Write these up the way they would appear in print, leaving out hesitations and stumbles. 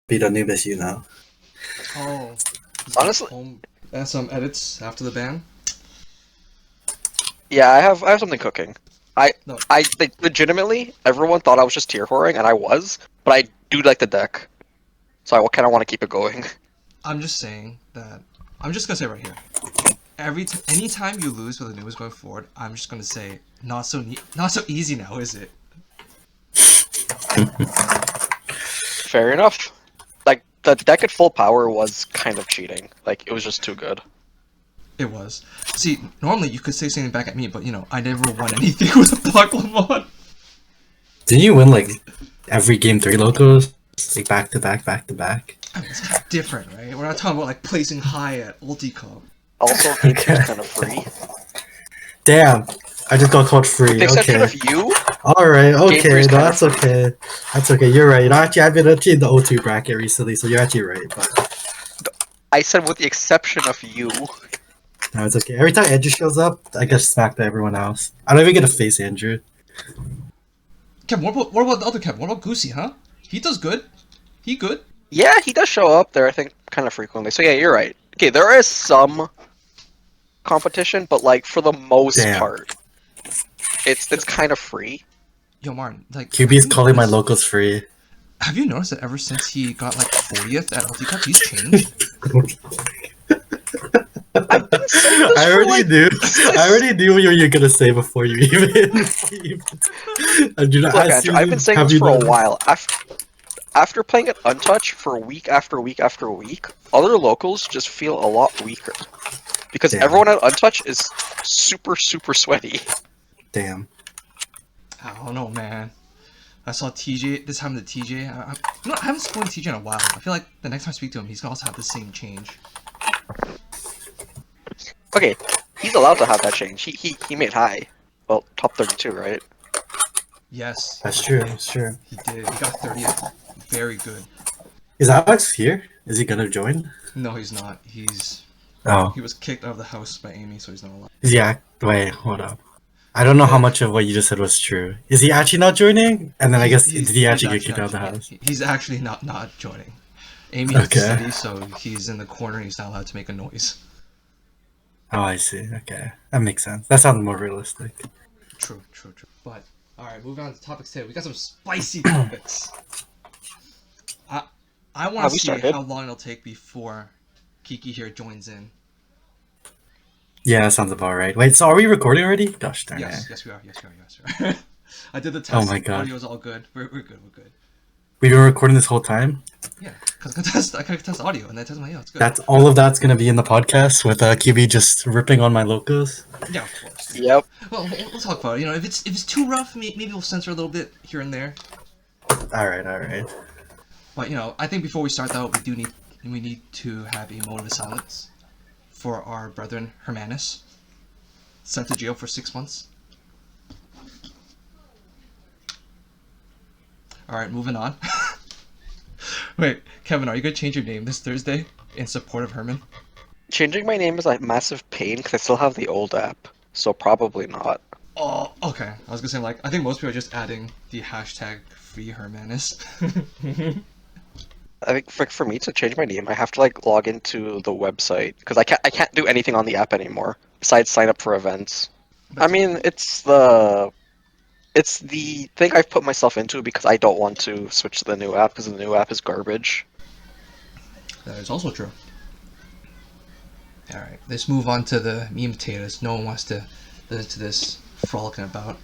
be the noob as you now. Oh, he's back Honestly, home. And some edits after the ban. yeah, I have something cooking. I No, legitimately, everyone thought I was just tier whoring, and I was, but I do like the deck, so I kind of want to keep it going. I'm just saying that. I'm just gonna say right here. Anytime you lose with the news going forward, I'm just gonna say not so easy now, is it? Fair enough. Like the deck at full power was kind of cheating. Like it was just too good. It was. See, normally you could say something back at me, but I never won anything with a Pokemon. Didn't you win like every game 3 locos? Like back to back, back to back. I mean, it's kind of different, right? We're not talking about like placing high at Ulti Cup. Also, game 2 is Okay. kind of free. Damn. I just got caught With the free. exception Okay. of you, Alright, game 3 okay. is No, kind of that's free. okay. That's okay. You're right. I've been actually in the O2 bracket recently, so you're actually right. But I said with the exception of you. no, it's okay. Every time Andrew shows up, I get smacked by everyone else. I don't even get to face Andrew. Kev, what about the other Kev? What about Goosey, huh? He does good. He good. Yeah, he does show up there, I think, kind of frequently. So yeah, you're right. Okay, there is some competition, but like for the most Damn. part, it's kind of free. Yo, Martin, like, QB's calling my locals free. have you noticed that ever since he got like 40th at Ulti Cup, he's changed? I've been saying this I for already like knew. I since. already knew what you were gonna say before you even. And you know, Look, as Andrew, I've been Susan, saying have this you for a noticed? while. After playing it untouched for week after week after week, other locals just feel a lot weaker because Damn, everyone at untouched is super sweaty. damn. I don't know, man. I saw TJ this time. The TJ, I haven't spoken to TJ in a while. I feel like the next time I speak to him, he's gonna also have the same change. Okay, he's allowed to have that change. He made high. Well, top 32, right? Yes, That's he true. did. That's true. He did. He got 30th. Very good. Is Alex here? Is he gonna join? No, he's not. He Oh, was kicked out of the house by Amy, so he's not allowed. is he act? Wait, hold up. I don't know how Uh, much of what you just said was true. Is he actually not joining? And then I guess did he he's actually get actually kicked out of the not house? he's actually not joining. Amy has to Okay. study, so he's in the corner. He's not allowed to make a noise. Oh, I see. Okay, that makes sense. That sounds more realistic. True, true, true. But all right, moving on to topics today. We got some spicy topics. I I want Have to we see started? how long it'll take before Kiki here joins in. Yeah, that sounds about right. Wait, so are we recording already? Gosh darn it. Yes, yes we are. Yes we are. Yes we are. I did the Oh test. my god. Audio's all good. We're good. We're good. We've been recording this whole time? Yeah, because I can test audio and then test my it's good. That's all of that's gonna be in the podcast with QB just ripping on my locos. Yeah, of course. Yep. Well, we'll talk about it. If it's too rough, maybe we'll censor a little bit here and there. Alright, alright. But I think before we start though, we need to have a moment of silence for our brethren Hermanus, sent to jail for 6 months. All right, moving on. Wait, Kevin, are you gonna change your name this Thursday in support of Herman? Changing my name is a massive pain because I still have the old app, so probably not. Oh, okay. I was gonna say I think most people are just adding the hashtag free Hermanus. I think for me to change my name, I have to like log into the website because I can't do anything on the app anymore besides sign up for events. I That's mean, it's the thing I've put myself into because I don't want to switch to the new app because the new app is garbage. that is also true. All right, let's move on to the meme potatoes. No one wants to listen to this frolicking about.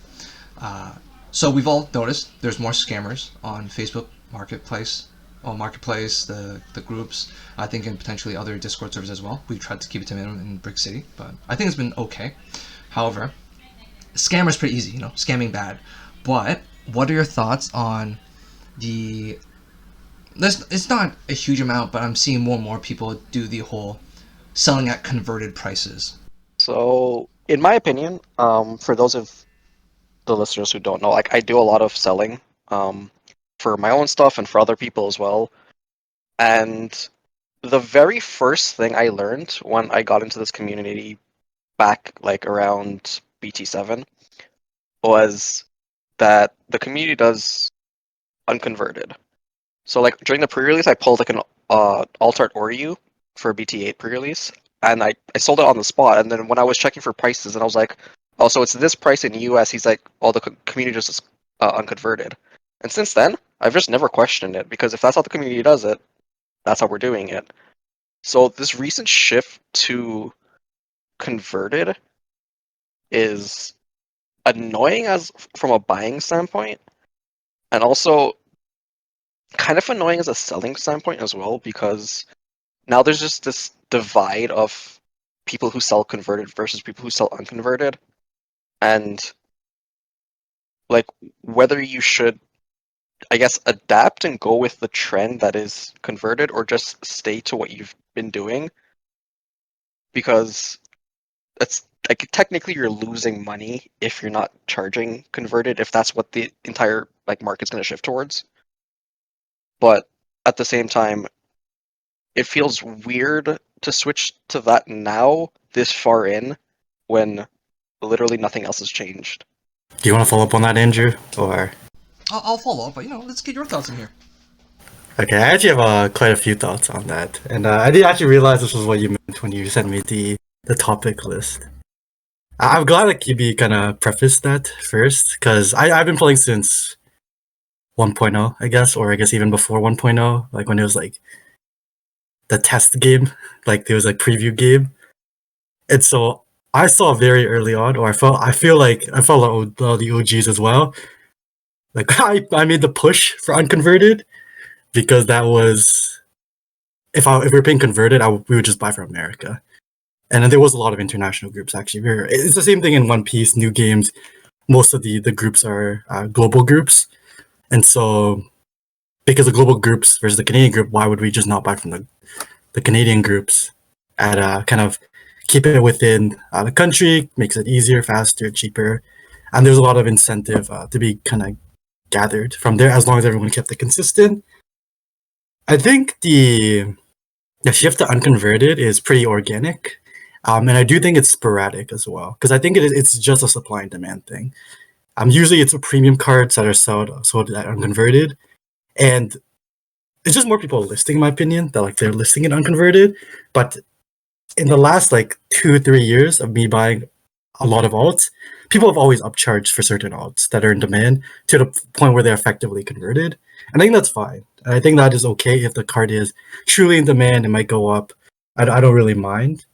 So we've all noticed there's more scammers on Facebook Marketplace, Marketplace, the groups. I think and potentially other Discord servers as well. We've tried to keep it to minimum in Brickcity, but I think it's been okay. However, scammer's pretty easy, scamming bad. But what are your thoughts on the? It's not a huge amount, but I'm seeing more and more people do the whole selling at converted prices. So, in my opinion, for those of the listeners who don't know, like I do a lot of selling, for my own stuff and for other people as well. And the very first thing I learned when I got into this community back like around BT7 was that the community does unconverted. So like during the pre-release, I pulled like an alt art Oryu for BT8 pre-release, and I sold it on the spot. And then when I was checking for prices, and I was like, oh, so it's this price in US. He's like, oh, the community just is unconverted. And since then, I've just never questioned it because if that's how the community does it, that's how we're doing it. So this recent shift to converted is annoying as from a buying standpoint, and also kind of annoying as a selling standpoint as well, because now there's just this divide of people who sell converted versus people who sell unconverted, and like whether you should, I guess, adapt and go with the trend that is converted or just stay to what you've been doing, because that's like technically you're losing money if you're not charging converted, if that's what the entire like market's going to shift towards. But at the same time, it feels weird to switch to that now, this far in, when literally nothing else has changed. Do you want to follow up on that, Andrew? Or I'll follow up, but let's get your thoughts in here. okay, I actually have quite a few thoughts on that, and I didn't actually realize this was what you meant when you sent me the topic list. I'm glad that Kyubi kind of prefaced that first, because I've been playing since 1.0, I guess, or I guess even before 1.0, like when it was like the test game, like there was like preview game, and so I saw very early on, or I feel like I followed all the OGs as well. Like I made the push for unconverted because that was if we were paying converted, we would just buy from America. And then there was a lot of international groups actually. It's the same thing in One Piece, new games. Most of the groups are global groups, and so because the global groups versus the Canadian group, why would we just not buy from the Canadian groups at kind of keep it within the country, makes it easier, faster, cheaper, and there's a lot of incentive to be kind of gathered from there as long as everyone kept it consistent. I think the shift to unconverted is pretty organic. And I do think it's sporadic as well, because I think it's just a supply and demand thing. Usually it's premium cards that are sold at unconverted, and it's just more people listing, in my opinion, that like they're listing it unconverted. But in the last like 2-3 years of me buying a lot of alts, people have always upcharged for certain alts that are in demand to the point where they're effectively converted. And I think that's fine. I think that is okay if the card is truly in demand. It might go up. I don't really mind.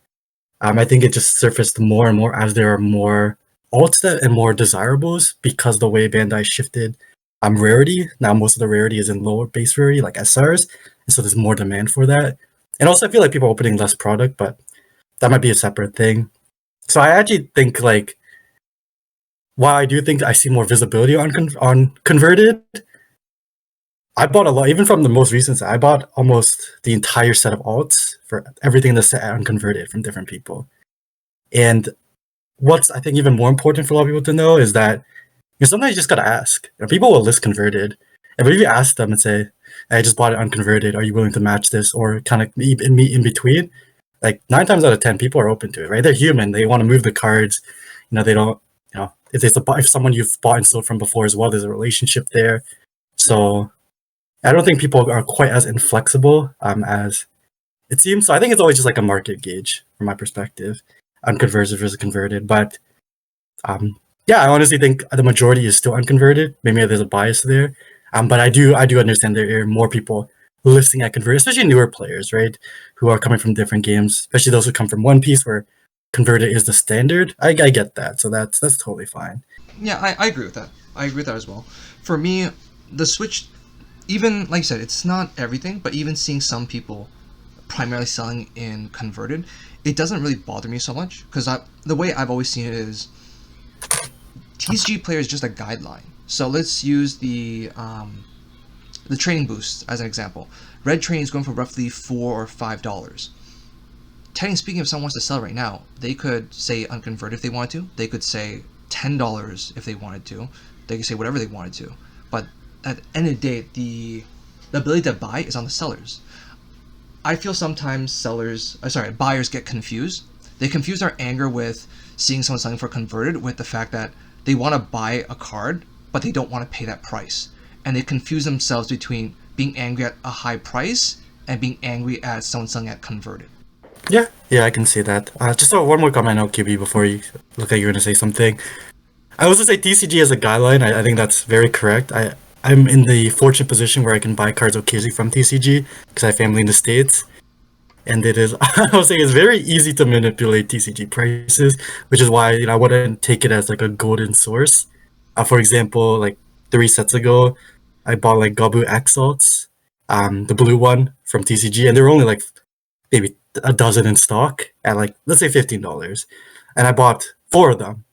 I think it just surfaced more and more as there are more alts and more desirables because the way Bandai shifted rarity. Now most of the rarity is in lower base rarity like SRs, and so there's more demand for that. And also I feel like people are opening less product, but that might be a separate thing. So I actually think like while I do think I see more visibility on converted, I bought a lot, even from the most recent set. I bought almost the entire set of alts for everything in the set unconverted from different people. And what's I think even more important for a lot of people to know is that sometimes you just gotta ask. People will list converted, and if you ask them and say, "I just bought it unconverted. Are you willing to match this?" or kind of meet in between, like 9 times out of 10, people are open to it. Right? They're human. They want to move the cards. They don't. If someone you've bought and sold from before as well, there's a relationship there. So I don't think people are quite as inflexible as it seems. So I think it's always just like a market gauge from my perspective, unconverted versus converted. But yeah, I honestly think the majority is still unconverted. Maybe there's a bias there, but I do understand there are more people listing at converted, especially newer players, right, who are coming from different games, especially those who come from One Piece where converted is the standard. I get that, so that's totally fine. Yeah, I agree with that. I agree with that as well. For me, the switch, even like you said, it's not everything, but even seeing some people primarily selling in converted, it doesn't really bother me so much because the way I've always seen it is TCG player is just a guideline. So let's use the training boost as an example. Red training is going for roughly $4 or $5. Technically speaking, if someone wants to sell right now, they could say unconverted if they wanted to. They could say $10 if they wanted to. They could say whatever they wanted to. But at the end of the day, the ability to buy is on the sellers. I feel sometimes buyers get confused. They confuse their anger with seeing someone selling for converted with the fact that they want to buy a card, but they don't want to pay that price. And they confuse themselves between being angry at a high price and being angry at someone selling at converted. Yeah, I can see that. Just one more comment out, QB, before you look like you're gonna say something. I was gonna say TCG as a guideline. I think that's very correct. I'm in the fortunate position where I can buy cards occasionally from TCG because I have family in the States, and it is I was saying it's very easy to manipulate TCG prices, which is why I wouldn't take it as like a golden source. For example, like 3 sets ago, I bought like Gabu Exalts, the blue one from TCG, and they were only like maybe a dozen in stock at like let's say $15, and I bought 4 of them.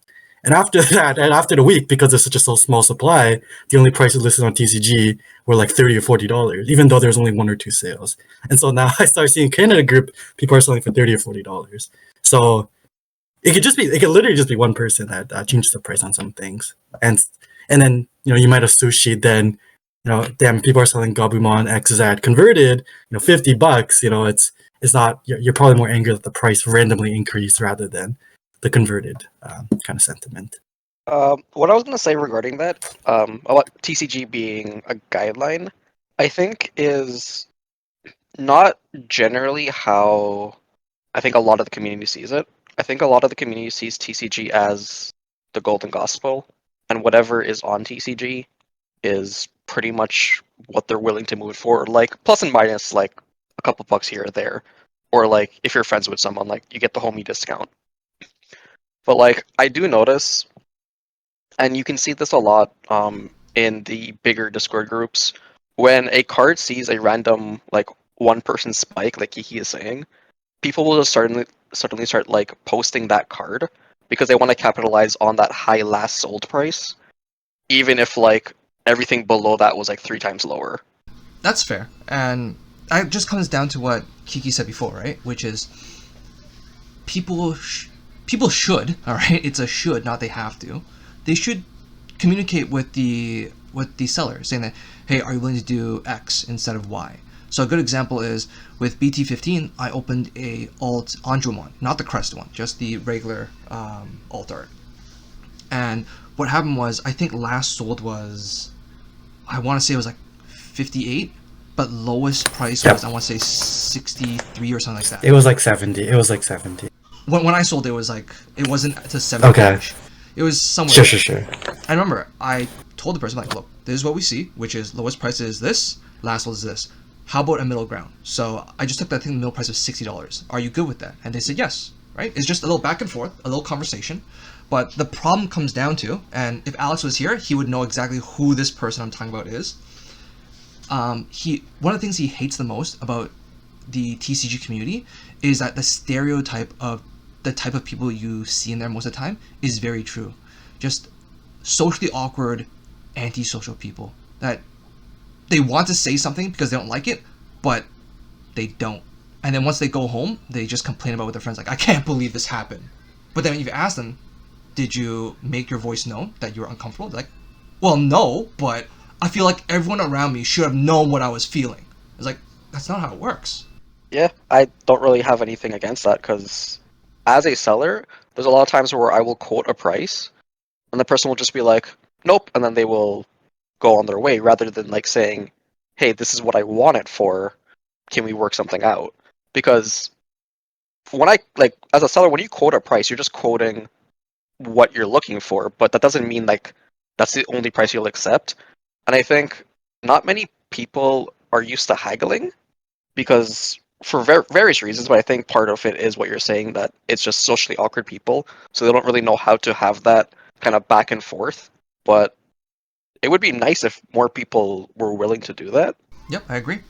And after that, and after the week, because there's such a small supply, the only prices listed on TCG were like $30 or $40, even though there's only 1 or 2 sales. And so now I start seeing Canada Group people are selling for $30 or $40. So it could literally just be one person that changes the price on some things, and then you might have sushi. Then damn, people are selling Gabumon X at converted, $50. It's not. You're probably more angry that the price randomly increased rather than the converted kind of sentiment. What I was going to say regarding that, about TCG being a guideline, I think is not generally how I think a lot of the community sees it. I think a lot of the community sees TCG as the golden gospel, and whatever is on TCG is pretty much what they're willing to move it for, like plus and minus like a couple bucks here or there, or like if you're friends with someone, like you get the homie discount. But like I do notice, and you can see this a lot in the bigger Discord groups, when a card sees a random like one person spike, like Kiki is saying, people will just suddenly start like posting that card because they want to capitalize on that high last sold price, even if like everything below that was like 3 times lower. That's fair, and it just comes down to what Kiki said before, right? Which is people should, all right? It's a should, not they have to. They should communicate with the seller, saying that, hey, are you willing to do X instead of Y? So a good example is with BT15, I opened a alt Andromon, not the crest one, just the regular alt art. And what happened was, I think last sold was, I want to say it was like 58, but lowest price was, I want to say 63 or something like that. It was like 70. When I sold it was like, it wasn't to 70. Okay. It was somewhere. Sure. I remember I told the person, like, look, this is what we see, which is lowest price is this, last one is this. How about a middle ground? So I just took that thing, the middle price of $60. Are you good with that? And they said yes, right? It's just a little back and forth, a little conversation. But the problem comes down to, and if Alex was here, he would know exactly who this person I'm talking about is. One of the things he hates the most about the TCG community is that the stereotype of the type of people you see in there most of the time is very true. Just socially awkward, antisocial people that they want to say something because they don't like it, but they don't. And then once they go home, they just complain about it with their friends, like, I can't believe this happened. But then if you ask them, did you make your voice known that you were uncomfortable? They're like, well, no, but I feel like everyone around me should have known what I was feeling. It's like, that's not how it works. Yeah, I don't really have anything against that, because as a seller, there's a lot of times where I will quote a price, and the person will just be like, nope, and then they will go on their way, rather than like saying, hey, this is what I want it for, can we work something out? Because when I, like, as a seller, when you quote a price, you're just quoting what you're looking for, but that doesn't mean like that's the only price you'll accept. And I think not many people are used to haggling, because for various reasons, but I think part of it is what you're saying, that it's just socially awkward people, so they don't really know how to have that kind of back and forth. But it would be nice if more people were willing to do that. Yep, I agree.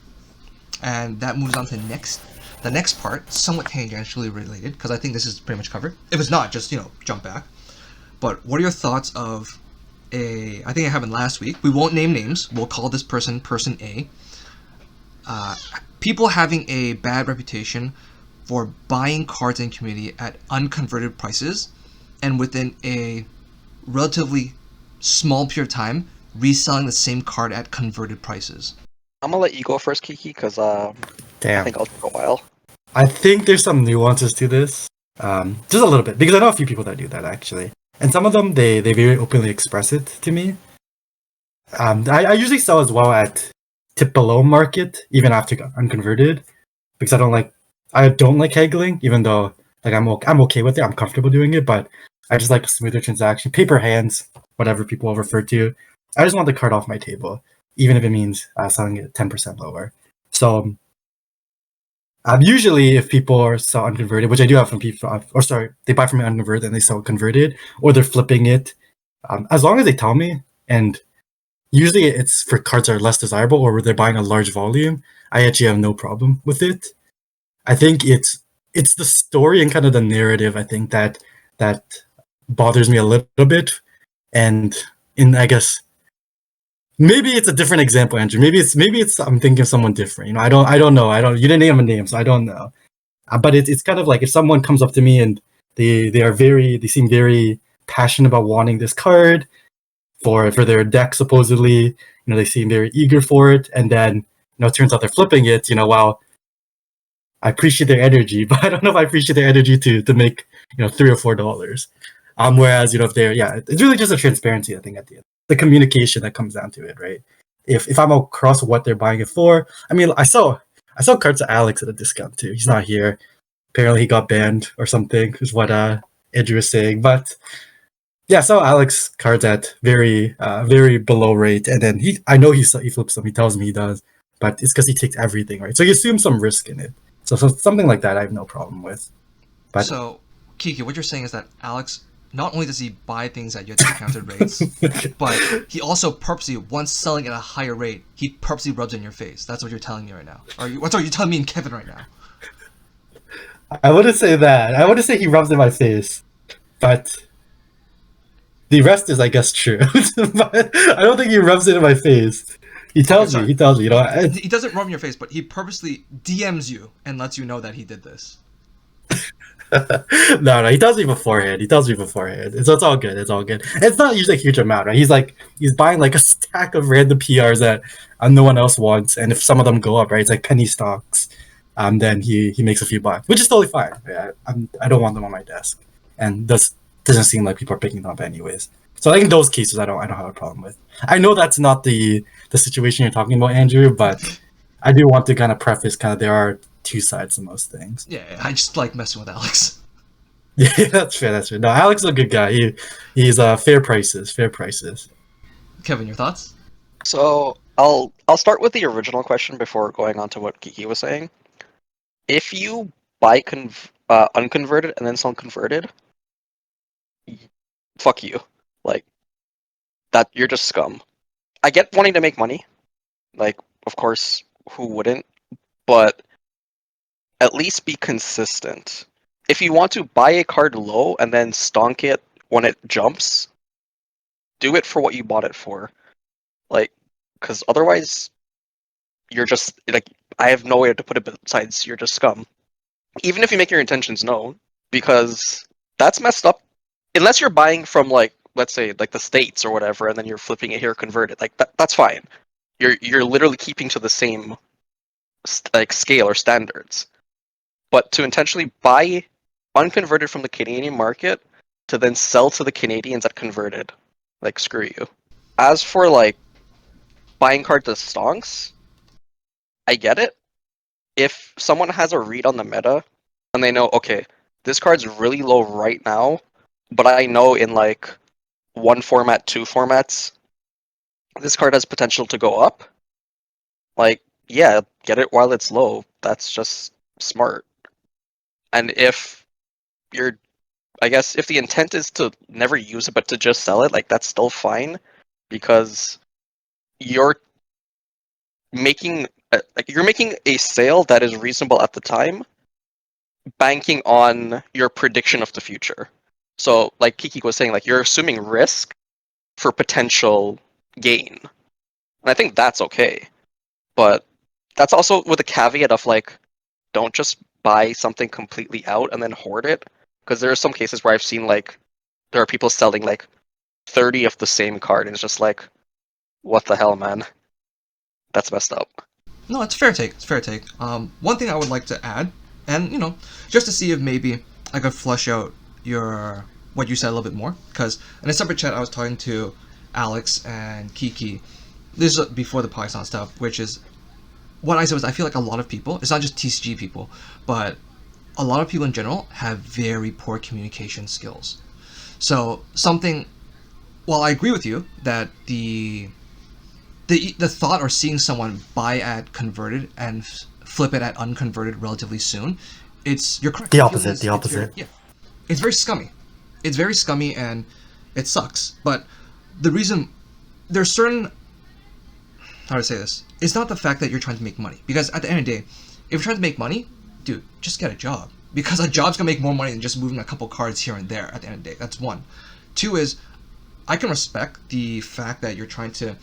And that moves on to the next part, somewhat tangentially related, because I think this is pretty much covered. If it's not, just, jump back. But what are your thoughts of I think it happened last week. We won't name names. We'll call this person Person A. People having a bad reputation for buying cards in community at unconverted prices, and within a relatively small period of time, reselling the same card at converted prices. I'm gonna let you go first, Kiki, because I think I'll take a while. I think there's some nuances to this, just a little bit, because I know a few people that do that actually, and some of them they very openly express it to me. I usually sell as well at tip below market even after unconverted, because I don't like haggling, even though like I'm okay with it. I'm comfortable doing it, but I just like a smoother transaction, paper hands, whatever people refer to. I just want the card off my table, even if it means selling it 10% lower. So usually if people sell unconverted, which I do have from people, they buy from me unconverted and they sell converted, or they're flipping it, as long as they tell me, and usually it's for cards that are less desirable or where they're buying a large volume, I actually have no problem with it. I think it's the story and kind of the narrative, I think, that bothers me a little bit. And I guess maybe it's a different example, Andrew. Maybe it's I'm thinking of someone different. You know, I don't know. You didn't name a name, so I don't know. But it's kind of like if someone comes up to me and they seem very passionate about wanting this card for their deck, supposedly, you know, they seem very eager for it, and then, you know, it turns out they're flipping it. You know, well, I appreciate their energy, but I don't know if I appreciate their energy to make, you know, $3 or $4. Whereas, you know, if it's really just a transparency, I think, at the end, the communication that comes down to it, right? If I'm across what they're buying it for, I mean, I saw cards to Alex at a discount too. He's not here. Apparently, he got banned or something, is what Andrew was saying. But yeah, I saw Alex cards at very below rate, and then I know he flips them. He tells me he does, but it's because he takes everything, right? So he assumes some risk in it. So something like that, I have no problem with. But so, Kiki, what you're saying is that Alex, not only does he buy things at your discounted rates, but he also purposely, once selling at a higher rate, he purposely rubs in your face. That's what you're telling me right now. What are you telling me and Kevin right now? I wouldn't say that. I wouldn't say he rubs in my face, but the rest is, I guess, true. But I don't think he rubs it in my face. He tells me, you know. He doesn't rub in your face, but he purposely DMs you and lets you know that he did this. No, he tells me beforehand. So it's all good. It's not usually a huge amount, right? He's buying like a stack of random PRs that no one else wants, and if some of them go up, right, it's like penny stocks. Then he makes a few bucks, which is totally fine. Yeah, I don't want them on my desk, and this doesn't seem like people are picking them up anyways. So I think in those cases, I don't have a problem with. I know that's not the situation you're talking about, Andrew, but I do want to kind of preface there are two sides to most things. Yeah, I just like messing with Alex. Yeah, that's fair. No, Alex is a good guy. He's fair prices. Kevin, your thoughts? So I'll start with the original question before going on to what Kiki was saying. If you buy unconverted and then sell converted, fuck you. Like, that, you're just scum. I get wanting to make money. Like, of course, who wouldn't? But at least be consistent. If you want to buy a card low and then stonk it when it jumps, do it for what you bought it for. Like, because otherwise, you're just, like, I have no way to put it besides you're just scum. Even if you make your intentions known, because that's messed up. Unless you're buying from, like, let's say, like, the States or whatever, and then you're flipping it here converted, like, that's fine. You're literally keeping to the same, like, scale or standards. But to intentionally buy unconverted from the Canadian market to then sell to the Canadians at converted, like, screw you. As for, like, buying cards as stonks, I get it. If someone has a read on the meta and they know, okay, this card's really low right now, but I know in like 1 format, 2 formats, this card has potential to go up, like, yeah, get it while it's low. That's just smart. And if if the intent is to never use it but to just sell it, like, that's still fine, because you're making a sale that is reasonable at the time, banking on your prediction of the future. So, like Kiki was saying, like, you're assuming risk for potential gain. And I think that's okay. But that's also with a caveat of, like, don't just buy something completely out and then hoard it. Because there are some cases where I've seen, like, there are people selling, like, 30 of the same card, and it's just like, what the hell, man? That's messed up. No, it's a fair take. One thing I would like to add, and, you know, just to see if maybe I could flush out what you said a little bit more, because in a separate chat I was talking to Alex and Kiki this is before the Python stuff, which is what I said was I feel like a lot of people, it's not just TCG people, but a lot of people in general have very poor communication skills. So while I agree with you that the thought or seeing someone buy at converted and flip it at unconverted relatively soon, you're correct. The opposite. The opposite. It's very scummy. It's very scummy and it sucks. But the reason there's certain, how do I say this? It's not the fact that you're trying to make money, because at the end of the day, if you're trying to make money, dude, just get a job, because a job's gonna make more money than just moving a couple cards here and there. At the end of the day, that's one. Two is, I can respect the fact that you're trying to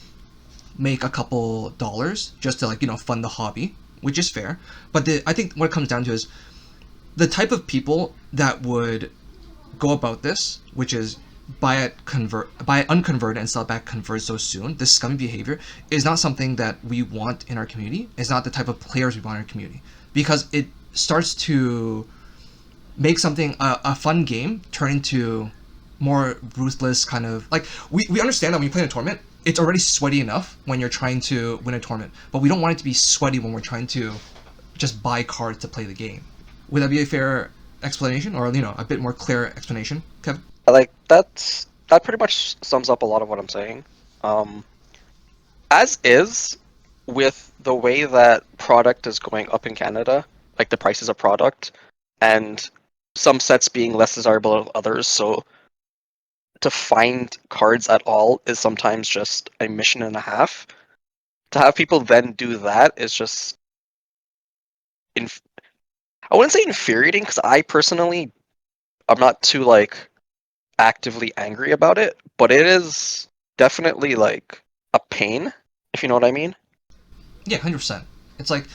make a couple dollars just to, like, you know, fund the hobby, which is fair. But I think what it comes down to is the type of people that would go about this, which is buy it unconverted and sell it back converted so soon. This scummy behavior is not something that we want in our community. It's not the type of players we want in our community, because it starts to make something a fun game turn into more ruthless kind of, like, we understand that when you play in a tournament, it's already sweaty enough when you're trying to win a tournament, but we don't want it to be sweaty when we're trying to just buy cards to play the game. Would that be a fair explanation, or, you know, a bit more clear explanation, Kevin? Like, that pretty much sums up a lot of what I'm saying. As is, with the way that product is going up in Canada, like the prices of product, and some sets being less desirable than others, so to find cards at all is sometimes just a mission and a half. To have people then do that is just, I wouldn't say infuriating, because I personally, I'm not too, like, actively angry about it, but it is definitely, like, a pain, if you know what I mean. Yeah, 100%. It's like,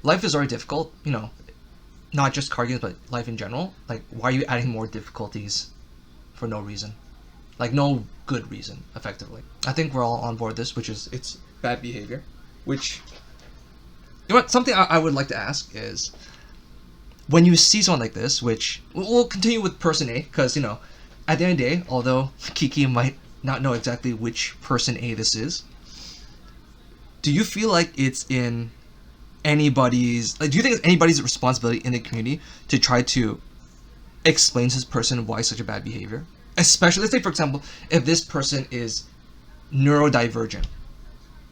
life is already difficult, you know, not just card games, but life in general. Like, why are you adding more difficulties for no reason? Like, no good reason, effectively. I think we're all on board this, which is, it's bad behavior. Which, you know what, something I would like to ask is, when you see someone like this, which, we'll continue with person A, because, you know, at the end of the day, although Kiki might not know exactly which person A this is, do you feel like it's in anybody's, like, do you think it's anybody's responsibility in the community to try to explain to this person why such a bad behavior? Especially, let's say, for example, if this person is neurodivergent,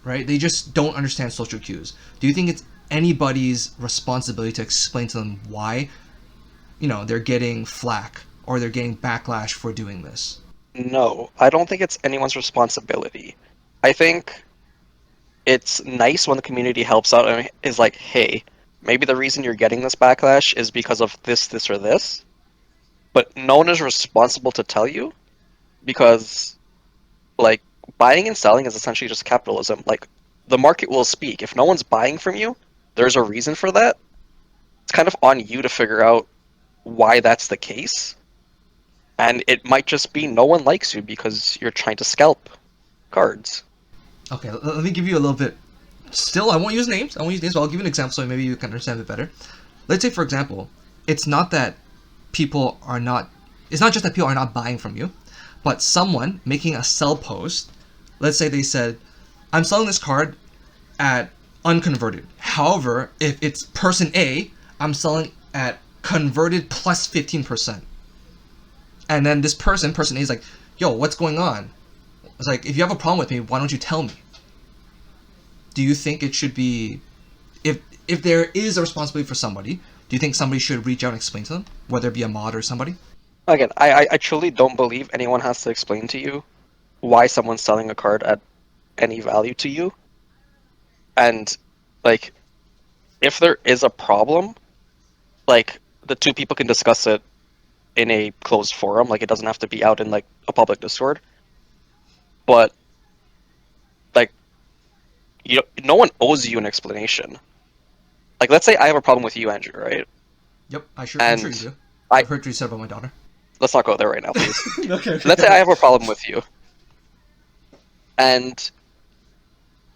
right? They just don't understand social cues. Do you think it's anybody's responsibility to explain to them why, you know, they're getting flack or they're getting backlash for doing this? No, I don't think it's anyone's responsibility. I think it's nice when the community helps out and is like, hey, maybe the reason you're getting this backlash is because of this, or this. But no one is responsible to tell you, because, like, buying and selling is essentially just capitalism. Like, the market will speak. If no one's buying from you, there's a reason for that. It's kind of on you to figure out why that's the case. And it might just be no one likes you because you're trying to scalp cards. Okay, let me give you a little bit. Still, I won't use names. But I'll give you an example so maybe you can understand it better. Let's say, for example, it's not just that people are not buying from you, but someone making a sell post. Let's say they said, I'm selling this card at unconverted. However, if it's person A, I'm selling at converted plus 15%. And then this person A is like, yo, what's going on? It's like, if you have a problem with me, why don't you tell me? Do you think it should be, if there is a responsibility for somebody, do you think somebody should reach out and explain to them, whether it be a mod or somebody? Again, I truly don't believe anyone has to explain to you why someone's selling a card at any value to you. And, like, if there is a problem, like, the two people can discuss it in a closed forum. Like, it doesn't have to be out in, like, a public Discord. But, like, no one owes you an explanation. Like, let's say I have a problem with you, Andrew, right? Yep, I'm sure you do. I've heard what you said about my daughter. Let's not go there right now, please. Okay. Let's say I have a problem with you. And,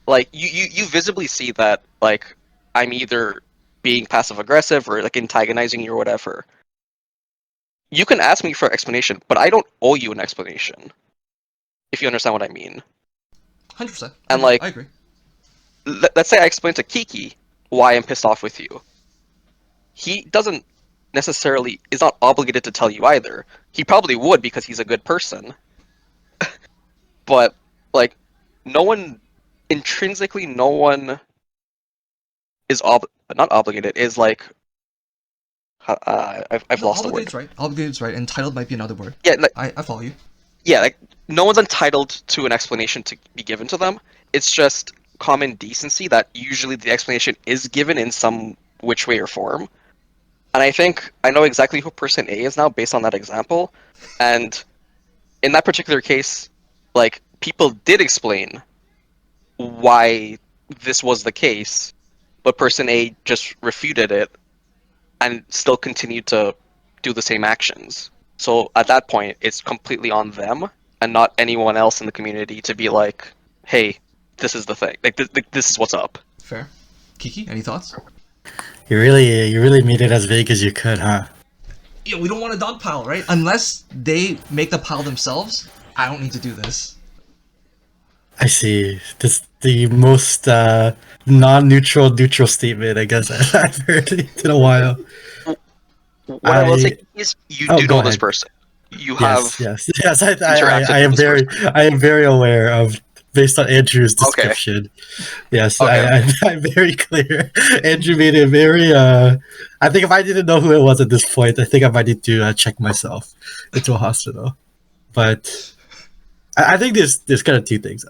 like, you visibly see that, like, I'm either being passive-aggressive or, like, antagonizing you or whatever. You can ask me for an explanation, but I don't owe you an explanation. If you understand what I mean. 100%. And, like, I agree. let's say I explain to Kiki why I'm pissed off with you. He doesn't necessarily is not obligated to tell you either. He probably would because he's a good person. But like, no one intrinsically, no one is not obligated. Is like, I've No, lost the word. obligated's right. Obligated's right. Entitled might be another word. Yeah, like, I follow you. yeah, like no one's entitled to an explanation to be given to them. It's just common decency that usually the explanation is given in some which way or form. And I think I know exactly who person A is now based on that example. And in that particular case, like, people did explain why this was the case, but person A just refuted it and still continued to do the same actions. So at that point, it's completely on them and not anyone else in the community to be like, hey, this is the thing. Like, this is what's up. Fair. Kiki, any thoughts? You really made it as vague as you could, huh? Yeah, we don't want a dog pile, right? Unless they make the pile themselves, I don't need to do this. I see. This the most non-neutral neutral statement I guess I've heard in a while. What I will say is, you do go know this ahead. person. You Yes, have yes. interacted I am with this very, person. I am very aware of, based on Andrew's Okay. description. Yes, Okay. I'm very clear. Andrew made it very. I think if I didn't know who it was at this point, I think I might need to check myself into a hospital. But I think there's kind of two things.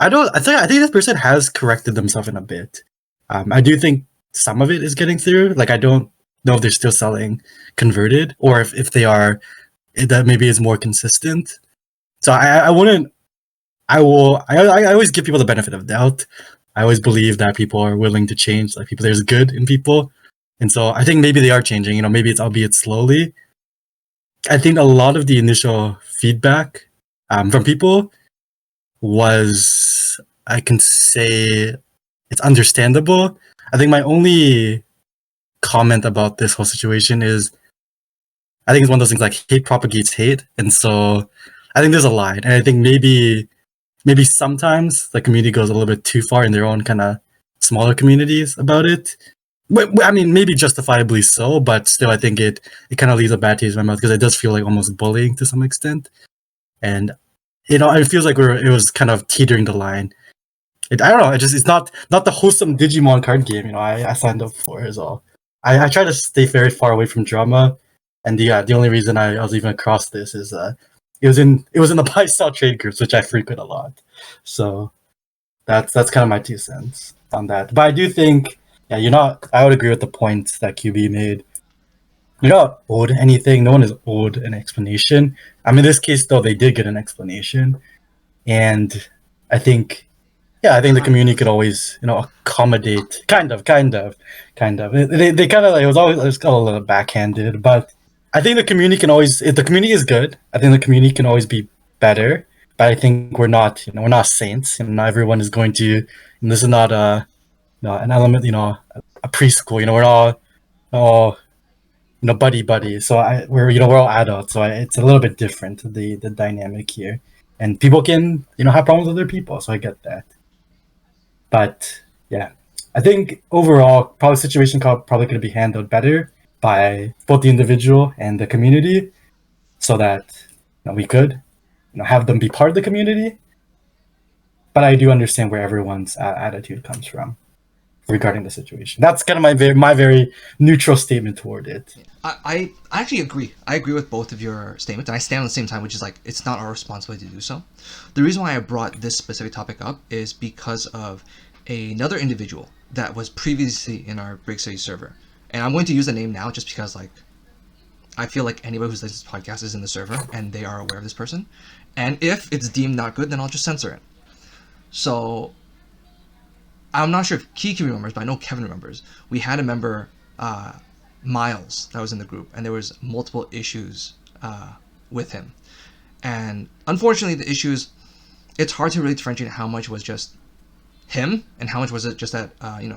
I think this person has corrected themselves in a bit. I do think some of it is getting through. Like, I don't know if they're still selling converted, or if they are, that maybe is more consistent. So I wouldn't. I always give people the benefit of doubt. I always believe that people are willing to change. Like, people, there's good in people, and so I think maybe they are changing. You know, maybe it's albeit slowly. I think a lot of the initial feedback from people was, I can say, it's understandable. I think my only comment about this whole situation is, I think it's one of those things like hate propagates hate, and so I think there's a line, and I think maybe sometimes the community goes a little bit too far in their own kind of smaller communities about it. But I mean, maybe justifiably so, but still, I think it kind of leaves a bad taste in my mouth because it does feel like almost bullying to some extent, and it feels like it was kind of teetering the line. I don't know. It's not the wholesome Digimon card game. I signed up for as well. I try to stay very far away from drama, and the only reason I was even across this is it was in the buy sell trade groups, which I frequent a lot. So that's kind of my 2 cents on that. But I do think, yeah, I would agree with the point that QB made. You're not owed anything. No one is owed an explanation. I mean, in this case, though, they did get an explanation, and I think the community could always, accommodate. Kind of. They kind of like, it was got a little backhanded, but I think the community can always. If the community is good, I think the community can always be better. But I think we're not saints. Not everyone is going to. This is not an element. A preschool. We're all buddy. So we're all adults. So it's a little bit different, the dynamic here, and people can have problems with other people. So I get that. But yeah, I think overall, probably situation probably could be handled better by both the individual and the community, so that we could have them be part of the community. But I do understand where everyone's attitude comes from regarding the situation. That's kind of my very neutral statement toward it. I actually agree. I agree with both of your statements, and I stand on the same time, which is like, it's not our responsibility to do so. The reason why I brought this specific topic up is because of another individual that was previously in our Brickcity server. And I'm going to use the name now just because, like, I feel like anybody who's listening to this podcast is in the server and they are aware of this person. And if it's deemed not good, then I'll just censor it. So I'm not sure if Kiki remembers, but I know Kevin remembers. We had a member, Miles, that was in the group, and there was multiple issues with him. And unfortunately, the issues, it's hard to really differentiate how much was just him and how much was it just that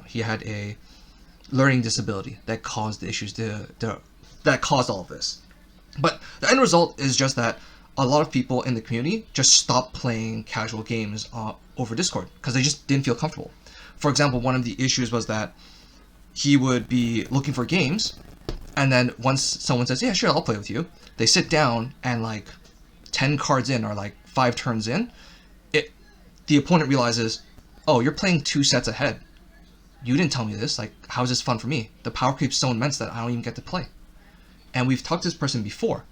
he had a learning disability that caused the issues that caused all of this. But the end result is just that a lot of people in the community just stopped playing casual games over Discord because they just didn't feel comfortable. For example, one of the issues was that he would be looking for games, and then once someone says, yeah, sure, I'll play with you, they sit down and like 10 cards in or like 5 turns in, the opponent realizes, oh, you're playing 2 sets ahead. You didn't tell me this. Like, how is this fun for me? The power creep's so immense that I don't even get to play. And we've talked to this person before,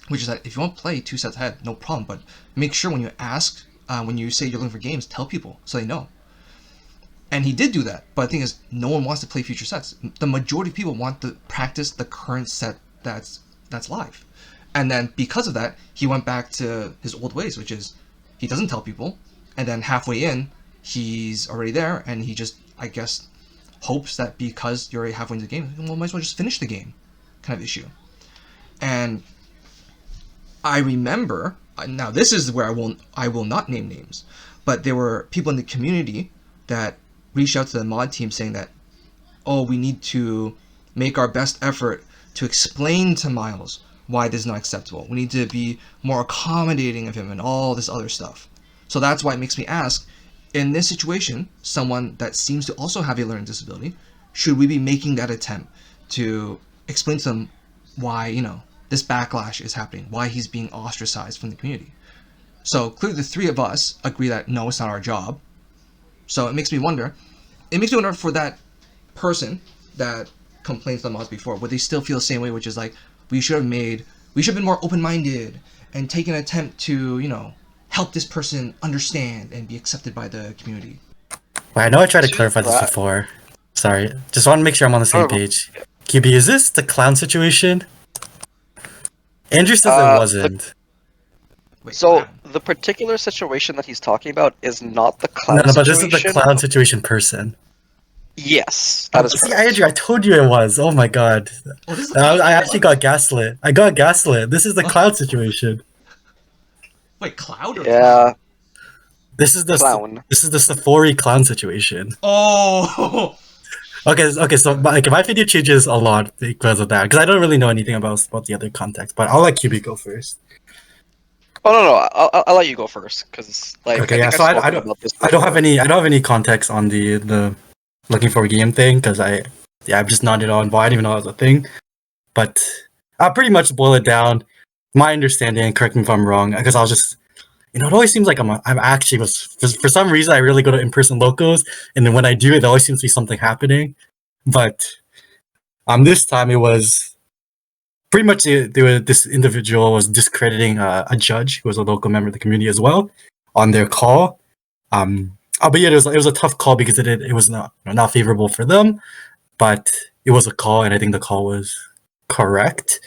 which is that if you want to play 2 sets ahead, no problem, but make sure when you ask, when you say you're looking for games, tell people so they know. And he did do that, but the thing is, no one wants to play future sets. The majority of people want to practice the current set that's live. And then because of that, he went back to his old ways, which is he doesn't tell people, and then halfway in, he's already there, and he just, I guess, hopes that because you're already halfway into the game, well, might as well just finish the game, kind of issue. And I remember, now this is where I will not name names, but there were people in the community that reached out to the mod team saying that, oh, we need to make our best effort to explain to Miles why this is not acceptable. We need to be more accommodating of him and all this other stuff. So that's why it makes me ask, in this situation, someone that seems to also have a learning disability, should we be making that attempt to explain to them why, this backlash is happening, why he's being ostracized from the community? So clearly the 3 of us agree that no, it's not our job. So it makes me wonder for that person that complained to the mods before, would they still feel the same way, which is like, we should have been more open-minded and take an attempt to, help this person understand and be accepted by the community. Well, I know I tried to clarify this before. Sorry, just want to make sure I'm on the same page. QB, is this the clown situation? Andrew says it wasn't. Wait, So the particular situation that he's talking about is not the clown No, but situation. this is the clown situation person. Yes, that is See, correct. Andrew, I told you it was. Oh my god. I actually got gaslit. I got gaslit. This is the cloud situation. Wait, Cloud or Yeah. Clown? This is the Clown. This is the Sephora clown situation. Oh! Okay. So my video changes a lot because of that. Because I don't really know anything about the other context. But I'll let QB go first. Oh no, I'll let you go first because Okay, I yeah. think So I've I spoken don't about this I don't have before. any context on the looking for a game thing because I'm just not at all involved. I didn't even know it was a thing. But I'll pretty much boil it down. My understanding, correct me if I'm wrong, because I was just, it always seems like I'm actually for some reason I really go to in-person locals, and then when I do it, there always seems to be something happening. But this time it was pretty much this individual was discrediting a judge who was a local member of the community as well on their call. Albeit it was a tough call because it was not favorable for them, but it was a call, and I think the call was correct.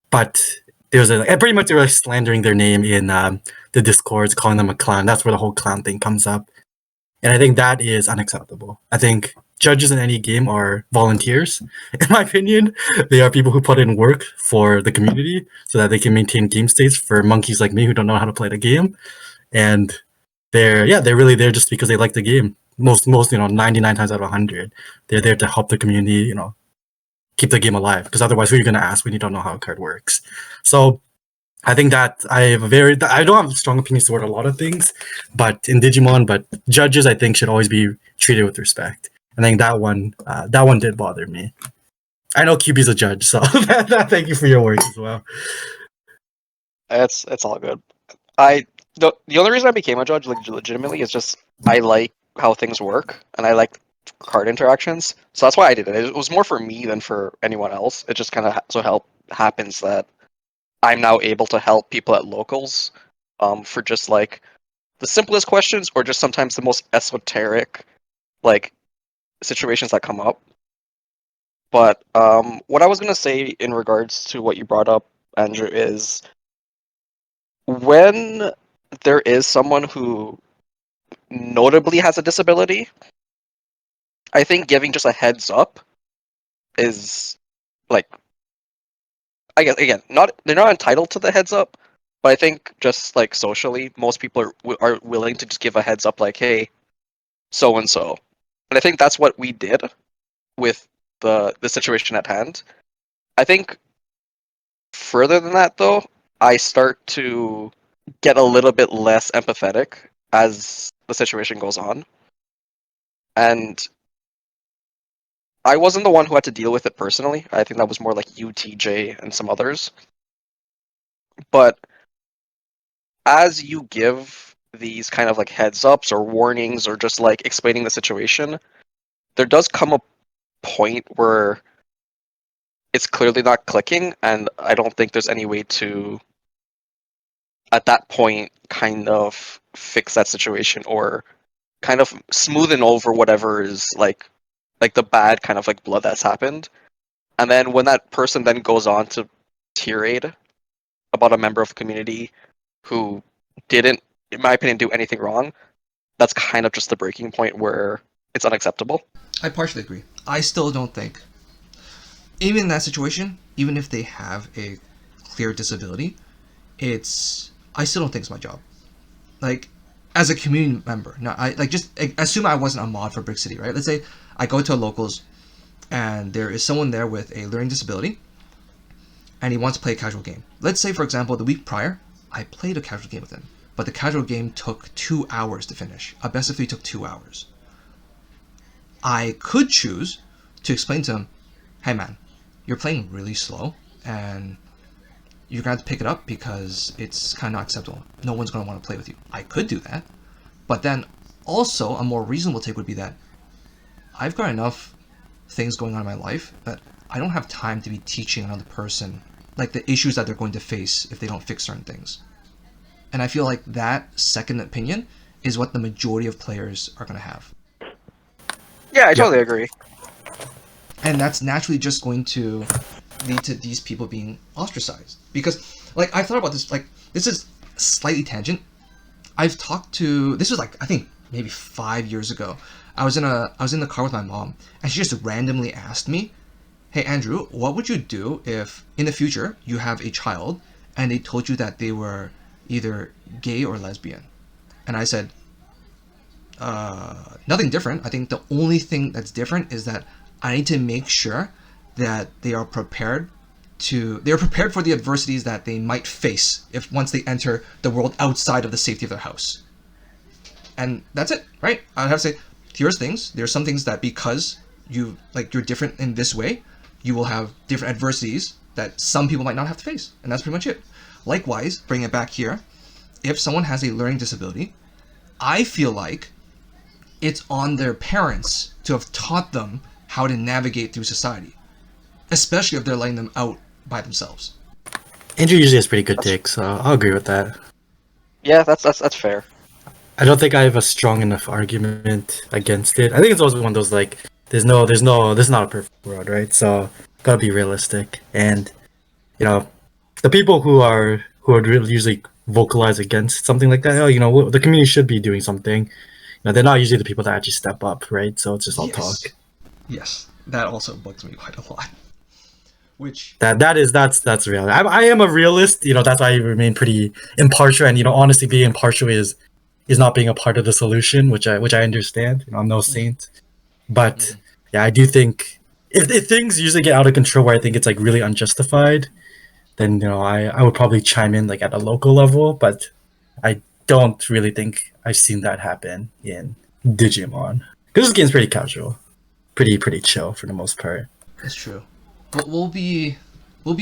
But there was pretty much they were slandering their name in the Discords, calling them a clown. That's where the whole clown thing comes up, and I think that is unacceptable. I think judges in any game are volunteers, in my opinion. They are people who put in work for the community so that they can maintain game states for monkeys like me who don't know how to play the game, and they're really there just because they like the game. Most 99 times out of 100, they're there to help the community, keep the game alive, because otherwise who are you going to ask when you don't know how a card works? So I think that I don't have strong opinions toward a lot of things, but in Digimon, but judges I think should always be treated with respect. I think that one did bother me. I know QB's a judge, so thank you for your work as well. It's all good. The only reason I became a judge, legitimately, is just I like how things work and I like card interactions. So that's why I did it. It was more for me than for anyone else. It just kind of happens that I'm now able to help people at locals for just like the simplest questions or just sometimes the most esoteric like situations that come up. But what I was gonna say in regards to what you brought up, Andrew, is when there is someone who notably has a disability, I think giving just a heads up is like, I guess again, they're not entitled to the heads up, but I think just like socially, most people are willing to just give a heads up, like, hey, so and so, and I think that's what we did with the situation at hand. I think further than that, though, I start to get a little bit less empathetic as the situation goes on. And I wasn't the one who had to deal with it personally. I think that was more like you, TJ, and some others. But as you give these kind of like heads ups or warnings or just like explaining the situation, there does come a point where it's clearly not clicking, and I don't think there's any way to, at that point, kind of fix that situation or kind of smoothen over whatever is like the bad kind of like blood that's happened. And then when that person then goes on to tirade about a member of the community who didn't, in my opinion, do anything wrong, that's kind of just the breaking point where it's unacceptable. I partially agree. I still don't think, even in that situation, even if they have a clear disability, I still don't think it's my job. Like, as a community member, just assume I wasn't a mod for Brickcity, right? Let's say I go to a locals and there is someone there with a learning disability and he wants to play a casual game. Let's say, for example, the week prior, I played a casual game with him, but the casual game took 2 hours to finish. A best of 3 took 2 hours. I could choose to explain to him, hey man, you're playing really slow and you're going to have to pick it up because it's kind of not acceptable. No one's going to want to play with you. I could do that. But then also a more reasonable take would be that I've got enough things going on in my life that I don't have time to be teaching another person like the issues that they're going to face if they don't fix certain things. And I feel like that second opinion is what the majority of players are going to have. Yeah, I totally agree. And that's naturally just going to lead to these people being ostracized. Because, like, I thought about this, like, this is slightly tangent. I've talked to, this was like, I think maybe 5 years ago. I was in the car with my mom, and she just randomly asked me, hey Andrew, what would you do if in the future you have a child and they told you that they were either gay or lesbian? And I said, nothing different. I think the only thing that's different is that I need to make sure that they are prepared for the adversities that they might face if once they enter the world outside of the safety of their house. And that's it, right? I'd have to say, there's some things that because you're different in this way, you will have different adversities that some people might not have to face. And that's pretty much it. Likewise, bring it back here, if someone has a learning disability, I feel like it's on their parents to have taught them how to navigate through society, especially if they're letting them out by themselves. Andrew usually has pretty good takes, so I'll agree with that. Yeah, that's fair. I don't think I have a strong enough argument against it. I think it's also one of those like, this is not a perfect world, right? So gotta be realistic, and the people who would really usually vocalize against something like that, the community should be doing something. They're not usually the people that actually step up, right? So it's just all talk. Yes, that also bugs me quite a lot. Which that's reality. I am a realist. That's why I remain pretty impartial, and honestly, being impartial is not being a part of the solution, which I understand. I'm no saint, but yeah, I do think if things usually get out of control where I think it's like really unjustified, then I would probably chime in like at a local level, but I don't really think I've seen that happen in Digimon because this game's pretty casual, pretty chill for the most part. That's true. But we'll be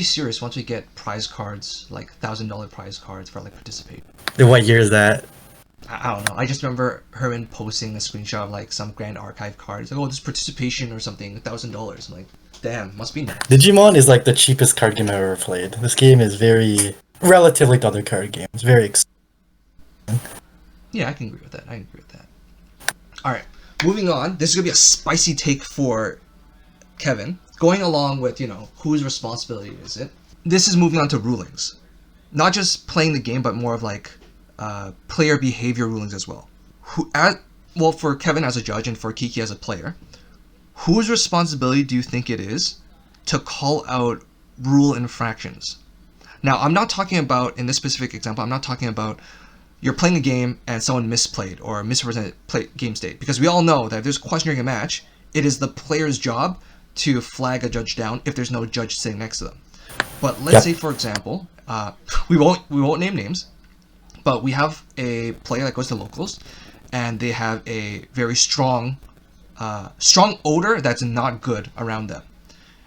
serious once we get prize cards, like $1,000 prize cards for like participate. And what year is that? I don't know. I just remember Herman posting a screenshot of like some Grand Archive card. It's like, oh, this participation or something, $1,000. I'm like, damn, must be nice. Digimon is like the cheapest card game I've ever played. This game is very relatively to other card games. Very expensive. Yeah, I can agree with that. All right, moving on. This is gonna be a spicy take for Kevin. Going along with whose responsibility is it? This is moving on to rulings, not just playing the game, but more of like player behavior rulings as well. For Kevin as a judge and for Kiki as a player, whose responsibility do you think it is to call out rule infractions? Now, I'm not talking about, in this specific example, I'm not talking about you're playing a game and someone misplayed or misrepresented game state, because we all know that if there's a question during a match, it is the player's job to flag a judge down if there's no judge sitting next to them. But let's say, for example, We won't name names, but we have a player that goes to locals, and they have a very strong odor that's not good around them.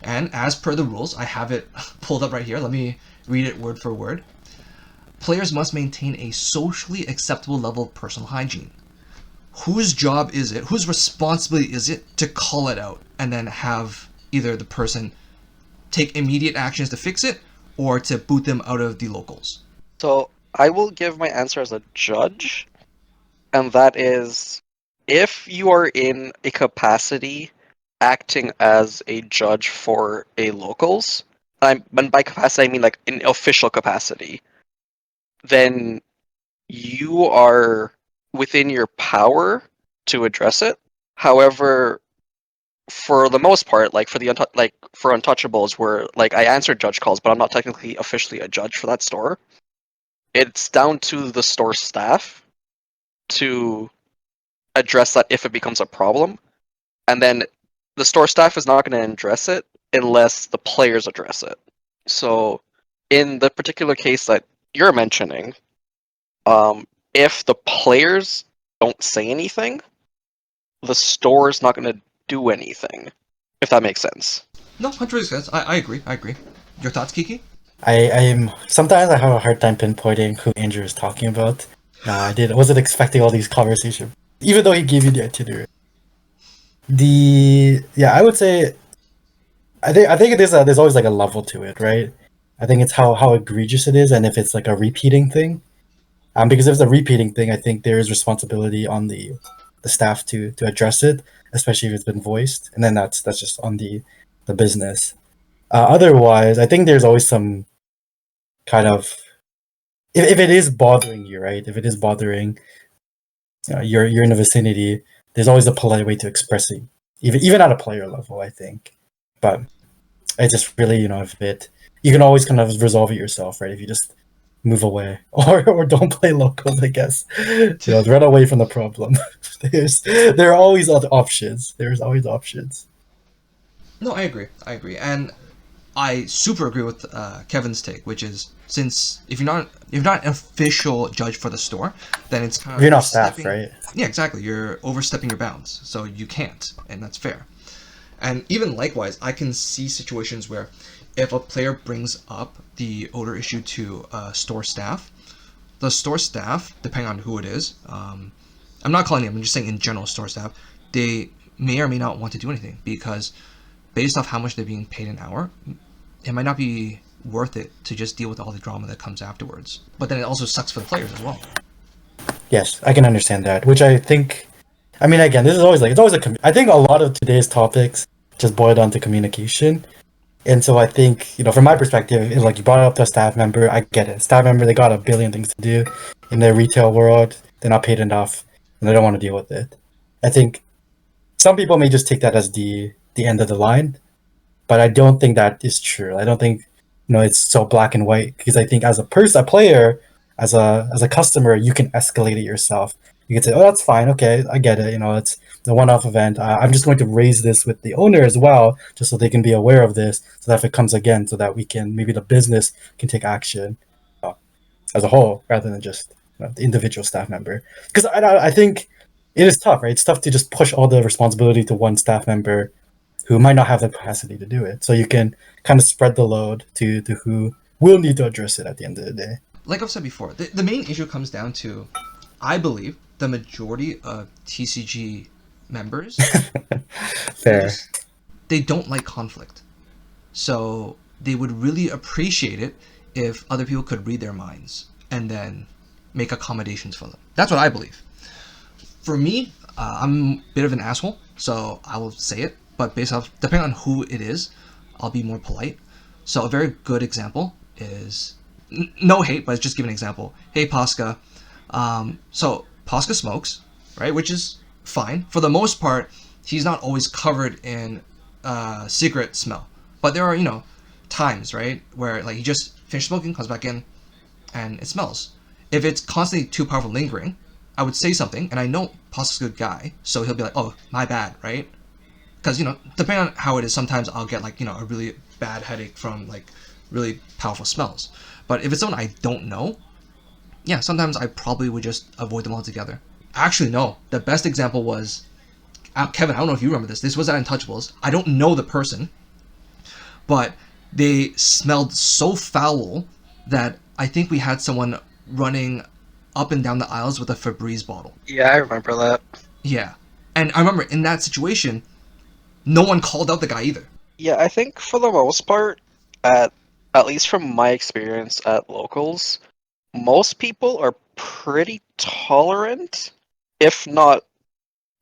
And as per the rules, I have it pulled up right here. Let me read it word for word. Players must maintain a socially acceptable level of personal hygiene. Whose job is it? Whose responsibility is it to call it out and then have either the person take immediate actions to fix it or to boot them out of the locals? So I will give my answer as a judge, and that is, if you are in a capacity acting as a judge for a locals, and by capacity I mean like in official capacity, then you are within your power to address it. However, for the most part, like for for untouchables, where like I answer judge calls, but I'm not technically officially a judge for that store, it's down to the store staff to address that if it becomes a problem, and then the store staff is not going to address it unless the players address it. So, in the particular case that you're mentioning, if the players don't say anything, the store's not going to do anything. If that makes sense. No, 100%. I agree. Your thoughts, Kiki? I'm sometimes I have a hard time pinpointing who Andrew is talking about. I wasn't expecting all these conversations, even though he gave you the itinerary. I would say, I think there's always like a level to it, right? I think it's how egregious it is, and if it's like a repeating thing. Because if it's a repeating thing, I think there is responsibility on the staff to address it, especially if it's been voiced, and then that's just on the business. Otherwise, I think there's always some kind of, if it is bothering you, right? If it is bothering, you're in the vicinity, there's always a polite way to express it, even at a player level, I think. But it's just really, if you can always kind of resolve it yourself, right? If you just move away or don't play locals, I guess. Run away from the problem. There are always other options. There's always options. No, I agree, and I super agree with Kevin's take, which is, since if you're not an official judge for the store, then it's kind of, you're not staff, right? Yeah, exactly. You're overstepping your bounds, so you can't, and that's fair. And even likewise, I can see situations where if a player brings up the odor issue to store staff, the store staff, depending on who it is, I'm not calling them, I'm just saying in general store staff, they may or may not want to do anything, because based off how much they're being paid an hour, it might not be worth it to just deal with all the drama that comes afterwards. But then it also sucks for the players as well. Yes, I can understand that, which I think, again, this is always I think a lot of today's topics just boil down to communication. And so I think, from my perspective, like you brought it up to a staff member, I get it. Staff member, they got a billion things to do in their retail world. They're not paid enough, and they don't want to deal with it. I think some people may just take that as the end of the line, but I don't think that is true. I don't think, it's so black and white, because I think as a player, as a customer, you can escalate it yourself. You can say, oh, that's fine. Okay, I get it. It's a one-off event. I'm just going to raise this with the owner as well, just so they can be aware of this, so that if it comes again, so that maybe the business can take action as a whole, rather than just the individual staff member. Because I think it is tough, right? It's tough to just push all the responsibility to one staff member who might not have the capacity to do it. So you can kind of spread the load to who will need to address it at the end of the day. Like I've said before, the main issue comes down to, I believe, the majority of TCG members, fair, they don't like conflict. So they would really appreciate it if other people could read their minds and then make accommodations for them. That's what I believe. For me, I'm a bit of an asshole, so I will say it. But depending on who it is, I'll be more polite. So a very good example is, no hate, but just give an example. Hey, Pasca. So Pasca smokes, right? Which is fine. For the most part, he's not always covered in cigarette smell. But there are, times, right, where like he just finished smoking, comes back in, and it smells. If it's constantly too powerful lingering, I would say something, and I know Pasca's a good guy, so he'll be like, oh, my bad, right? Because, depending on how it is, sometimes I'll get like, a really bad headache from like really powerful smells. But if it's someone I don't know, yeah, sometimes I probably would just avoid them altogether. Actually, no. The best example was Kevin. I don't know if you remember this. This was at Untouchables. I don't know the person, but they smelled so foul that I think we had someone running up and down the aisles with a Febreze bottle. Yeah, I remember that. Yeah. And I remember in that situation, no one called out the guy either. Yeah, I think for the most part, at least from my experience at locals, most people are pretty tolerant, if not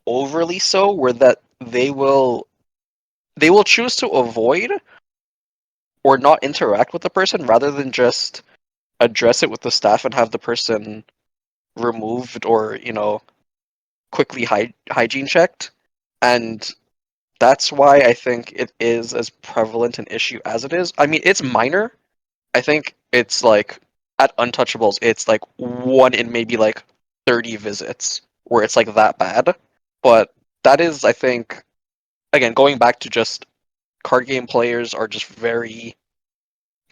overly so, where that they will choose to avoid or not interact with the person rather than just address it with the staff and have the person removed or, quickly hygiene checked. And that's why I think it is as prevalent an issue as it is. I mean, it's minor. I think it's like at Untouchables, it's like one in maybe like 30 visits where it's like that bad. But that is, I think, again, going back to just card game players are just very,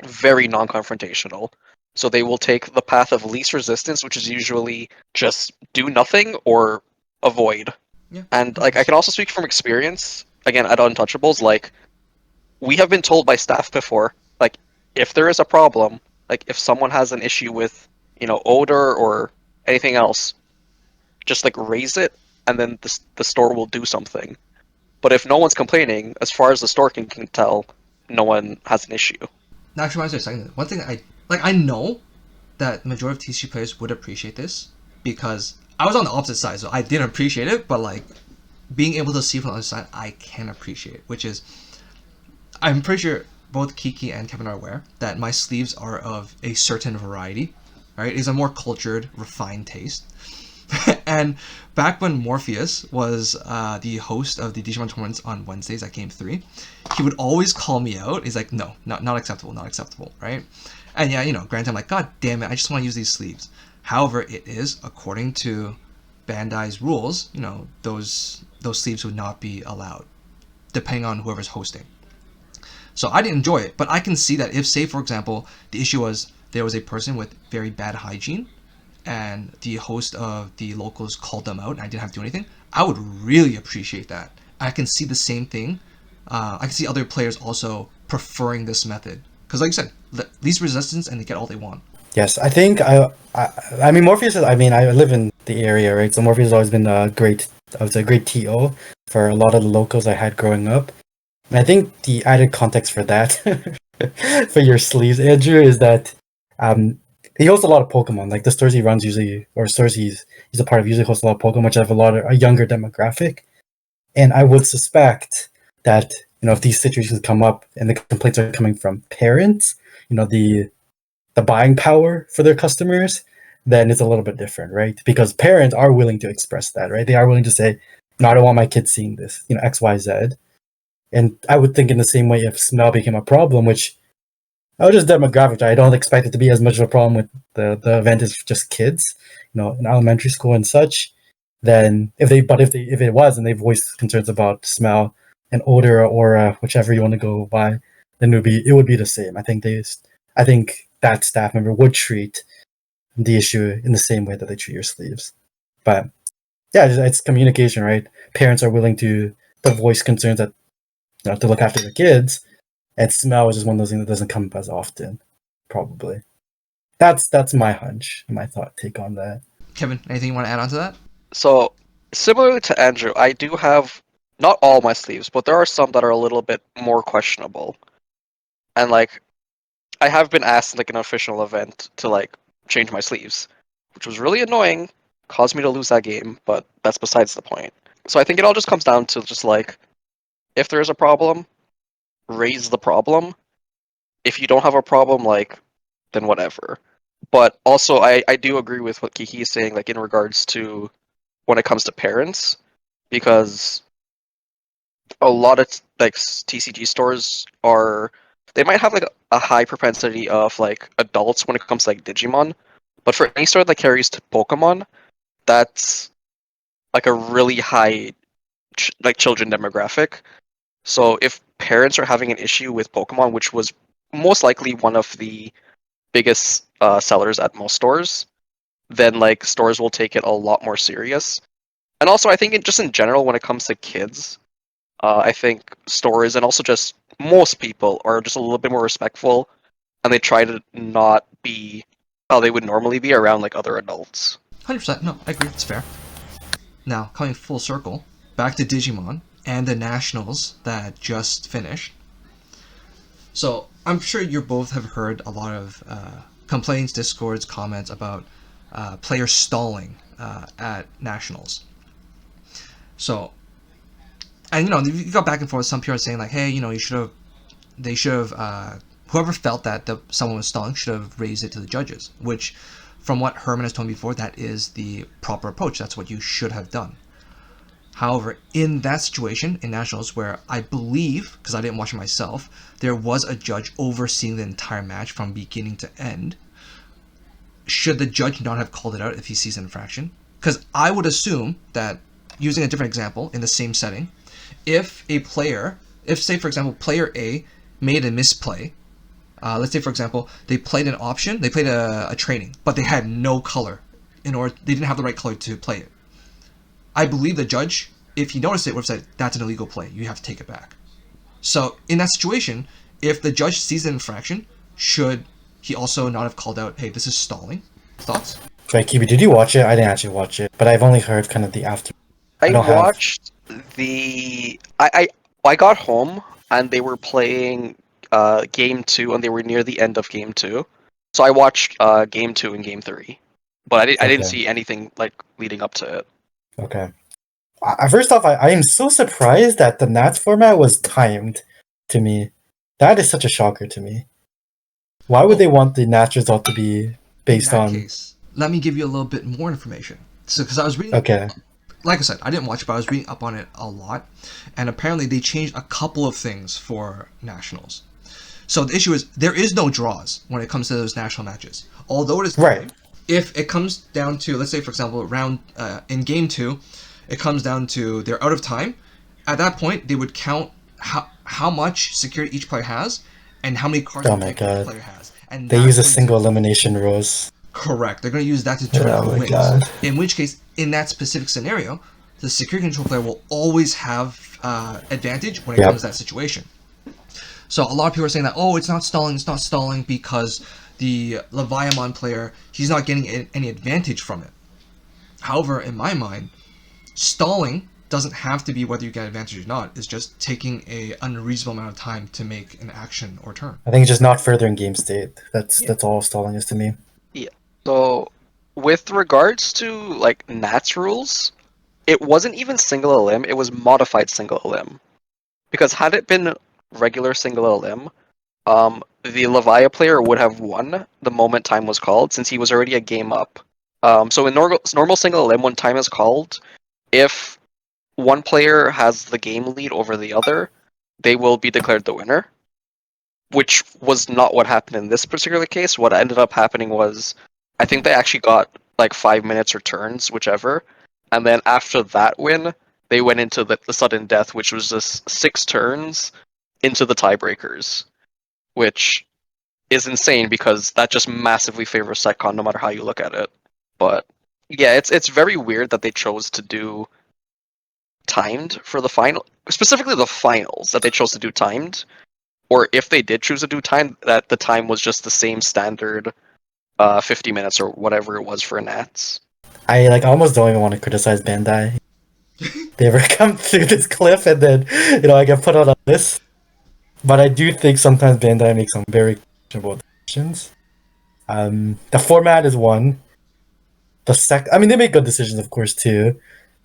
very non-confrontational. So they will take the path of least resistance, which is usually just do nothing or avoid. Yeah. And like I can also speak from experience, again, at Untouchables, like we have been told by staff before, like if there is a problem, like if someone has an issue with, odor or anything else, just like raise it and then the store will do something. But if no one's complaining, as far as the store can tell, no one has an issue. That actually reminds me of a second. One thing I know that the majority of TCG players would appreciate this because I was on the opposite side, so I didn't appreciate it, but like being able to see from the other side, I can appreciate, which is I'm pretty sure both Kiki and Kevin are aware that my sleeves are of a certain variety, right? It's a more cultured, refined taste. And back when Morpheus was the host of the Digimon tournaments on Wednesdays at Game 3, he would always call me out. He's like, no, not acceptable, not acceptable, right? And yeah, granted, I'm like, God damn it, I just want to use these sleeves. However, it is, according to Bandai's rules, those sleeves would not be allowed, depending on whoever's hosting. So I didn't enjoy it, but I can see that if, say, for example, the issue was there was a person with very bad hygiene, and the host of the locals called them out and I didn't have to do anything, I would really appreciate that. I can see the same thing. I can see other players also preferring this method. Because like you said, least resistance and they get all they want. Yes, I think I mean Morpheus I live in the area, right? So Morpheus has always been a great TO for a lot of the locals I had growing up. And I think the added context for that for your sleeves, Andrew, is that he hosts a lot of Pokemon. Like the stores he runs usually, or stores he's a part of, usually hosts a lot of Pokemon, which have a younger demographic. And I would suspect that if these situations come up and the complaints are coming from parents, the buying power for their customers, then it's a little bit different, right? Because parents are willing to express that, right? They are willing to say, "No, I don't want my kids seeing this," X, Y, Z. And I would think in the same way if smell became a problem, which just demographic, I don't expect it to be as much of a problem with the event is just kids, in elementary school and such. Then if it was and they voiced concerns about smell and odor or aura, whichever you want to go by, then it would be the same. I think that staff member would treat the issue in the same way that they treat your sleeves. But yeah, it's communication, right? Parents are willing to voice concerns that to look after their kids. And smell is just one of those things that doesn't come up as often, probably. That's my hunch, my take on that. Kevin, anything you want to add on to that? So, similarly to Andrew, I do have not all my sleeves, but there are some that are a little bit more questionable. And like, I have been asked like an official event to like change my sleeves, which was really annoying, caused me to lose that game, but that's besides the point. So I think it all just comes down to just like, if there is a problem, raise the problem. If you don't have a problem, like, then whatever. But also, I do agree with what Kiki is saying, like in regards to when it comes to parents, because a lot of like TCG stores they might have like a high propensity of like adults when it comes to like Digimon, but for any store that carries to Pokemon, that's like a really high like children demographic. So if parents are having an issue with Pokemon, which was most likely one of the biggest sellers at most stores, then like stores will take it a lot more serious. And also, I think just in general, when it comes to kids, I think stores and also just most people are just a little bit more respectful, and they try to not be how they would normally be around like other adults. 100%. No, I agree. It's fair. Now, coming full circle, back to Digimon and the Nationals that just finished. So, I'm sure you both have heard a lot of complaints, discords, comments about players stalling at Nationals. So, and you got back and forth. Some people are saying like, hey, they should have, whoever felt that someone was stalling should have raised it to the judges, which, from what Herman has told me before, that is the proper approach. That's what you should have done. However, in that situation, in Nationals, where I believe, because I didn't watch it myself, there was a judge overseeing the entire match from beginning to end, should the judge not have called it out if he sees an infraction? Because I would assume that, using a different example in the same setting, if say for example player A made a misplay, let's say for example they played an option, they played a training, but they had no color they didn't have the right color to play it. I believe the judge, if he noticed it, would have said that's an illegal play, you have to take it back. So in that situation, if the judge sees an infraction, should he also not have called out, hey, this is stalling? Thoughts? Right, Kibi, did you watch it? I didn't actually watch it, but I've only heard kind of the after. I watched the. I got home and they were playing game 2, and they were near the end of game 2. So I watched game 2 and game 3, but I didn't see anything like leading up to it. Okay. First off, I am so surprised that the Nats format was timed. To me, that is such a shocker to me. Why would they want the Nats result to be based in that on? Case, let me give you a little bit more information. So, because I was reading. Okay. Like I said, I didn't watch it, but I was reading up on it a lot, and apparently they changed a couple of things for Nationals. So the issue is there is no draws when it comes to those national matches. Although it is right. If it comes down to, let's say for example, in game 2, it comes down to they're out of time. At that point, they would count how much security each player has and how many cards each player has. And they use a single elimination rules. Correct. They're going to use that to determine who wins. God. In which case, in that specific scenario, the security control player will always have advantage when it comes to that situation. So a lot of people are saying that, it's not stalling because the Leviamon player, he's not getting any advantage from it. However, in my mind, stalling doesn't have to be whether you get advantage or not. It's just taking a unreasonable amount of time to make an action or turn. I think it's just not furthering game state. That's all stalling is to me. Yeah. So with regards to like Nats rules, it wasn't even single elim, it was modified single elim. Because had it been regular single elim, the Levia player would have won the moment time was called, since he was already a game up. So in normal single elim, when time is called, if one player has the game lead over the other, they will be declared the winner. Which was not what happened in this particular case. What ended up happening was, I think they actually got like 5 minutes or turns, whichever. And then after that win, they went into the sudden death, which was just 6 turns into the tiebreakers. Which is insane because that just massively favors Secon no matter how you look at it. But yeah, it's very weird that they chose to do timed for the final, specifically the finals, that they chose to do timed. Or if they did choose to do time, that the time was just the same standard 50 minutes or whatever it was for Nats. I almost don't even want to criticize Bandai. They ever come through this cliff and then I get put on a list. But I do think sometimes Bandai makes some very questionable decisions. The format is one. They make good decisions, of course, too.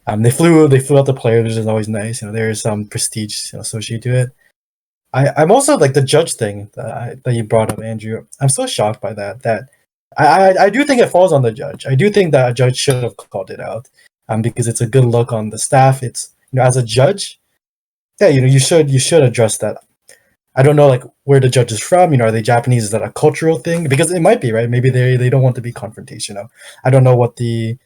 They flew out the players, which is always nice. There is some prestige associated to it. I'm also the judge thing that you brought up, Andrew. I'm so shocked by that. That I do think it falls on the judge. I do think that a judge should have called it out, because it's a good look on the staff. It's as a judge, you should address that. I don't know where the judge is from. Are they Japanese? Is that a cultural thing? Because it might be, right. Maybe they don't want to be confrontational. I don't know what the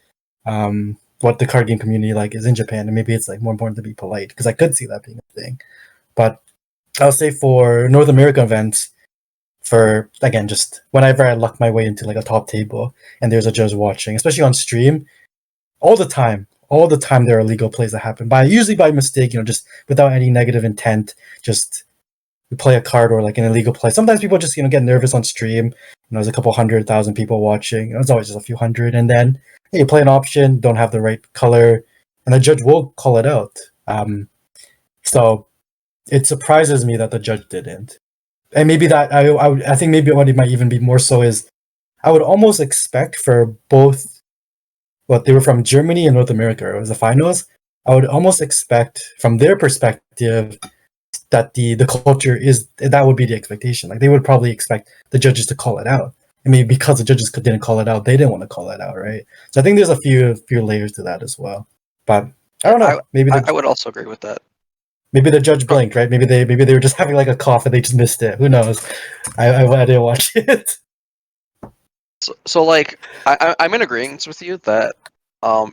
card game community is in Japan, and maybe it's more important to be polite, because I could see that being a thing, but I'll say for North American events, for, again, just whenever I luck my way into like a top table and there's a judge watching, especially on stream, all the time there are illegal plays that happen usually by mistake, just without any negative intent. Just we play a card or like an illegal play. Sometimes people just get nervous on stream. There's a couple 100,000 people watching. It's always just a few hundred, and then you play an option, don't have the right color, and the judge will call it out. So it surprises me that the judge didn't. And maybe that I think maybe what it might even be more so is I would almost expect for both. They were from Germany and North America. It was the finals. I would almost expect from their perspective that the culture is that would be the expectation. Like they would probably expect the judges to call it out. I mean, because the judges didn't call it out, they didn't want to call it out, right? So I think there's a few layers to that as well. But I don't know. Maybe I would also agree with that. Maybe the judge blinked, right? Maybe they were just having like a cough and they just missed it. Who knows? I didn't watch it. So like I'm in agreement with you that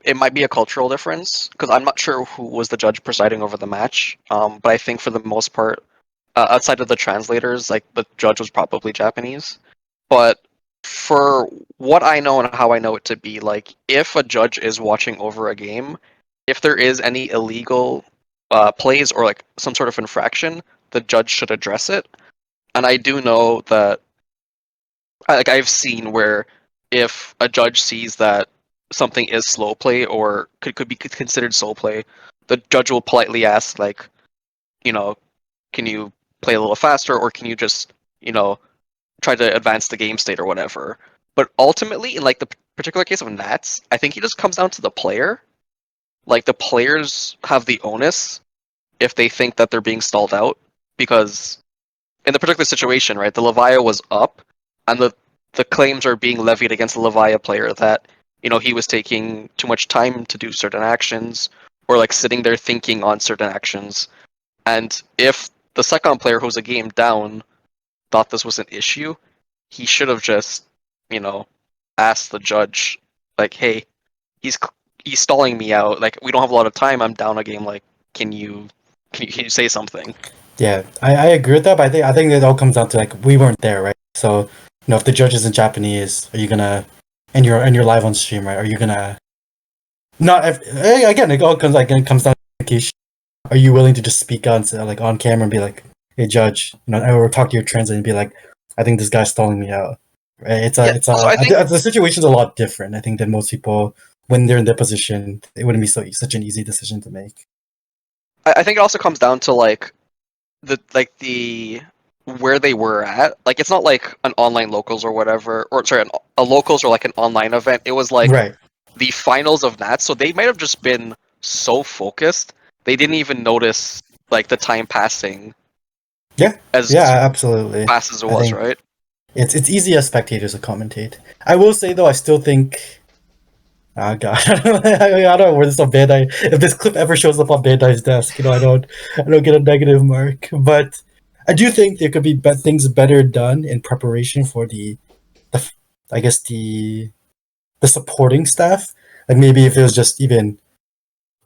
it might be a cultural difference because I'm not sure who was the judge presiding over the match. But I think for the most part, outside of the translators, like the judge was probably Japanese. But for what I know and how I know it to be, like if a judge is watching over a game, if there is any illegal plays or like some sort of infraction, the judge should address it. And I do know that, like I've seen where if a judge sees that something is slow play or could be considered slow play, the judge will politely ask, like, can you play a little faster, or can you just, try to advance the game state or whatever. But ultimately, in like the particular case of Nats, I think it just comes down to the player. Like the players have the onus if they think that they're being stalled out, because in the particular situation, right, the Levia was up, and the claims are being levied against the Levia player that he was taking too much time to do certain actions, or like sitting there thinking on certain actions. And if the second player who's a game down thought this was an issue, he should have just asked the judge, like, hey, he's stalling me out, like we don't have a lot of time, I'm down a game, like can you say something? Yeah, I agree with that, but I think it all comes down to like we weren't there, right? So if the judge is in Japanese, are you gonna and you're live on stream, right? Are you gonna again? It all comes down to communication. Are you willing to just speak on like on camera and be like, "Hey, judge," or talk to your translator and be like, "I think this guy's stalling me out." Right? I think the situation's a lot different. I think than most people when they're in their position. It wouldn't be such an easy decision to make. I think it also comes down to like the where they were at. Like it's not like an online locals or whatever, or sorry, a locals or like an online event. It was like the finals of Nats, so they might have just been so focused they didn't even notice like the time passing. Yeah, absolutely. Fast as it was, right? It's easy as spectators to commentate. I will say though, I still think. Oh god, I don't know where this on Bandai. If this clip ever shows up on Bandai's desk, I don't get a negative mark. But I do think there could be things better done in preparation for the supporting staff. Like maybe if it was just even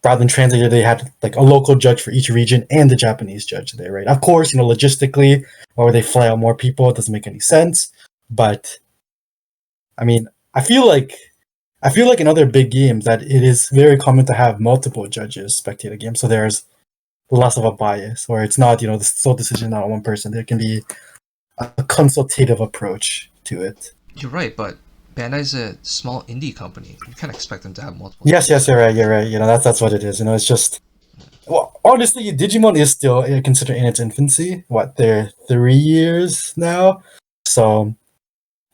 rather than translator, they had like a local judge for each region and the Japanese judge there, right? Of course, logistically, or they fly out more people, it doesn't make any sense. But I mean, I feel like in other big games that it is very common to have multiple judges spectate a game, so there's less of a bias, or it's not, the sole decision not on one person. There can be a consultative approach to it. You're right, but Bandai's a small indie company. You can't expect them to have multiple. Yes, you're right. That's what it is. It's just, well, honestly, Digimon is still considered in its infancy. They're 3 years now, so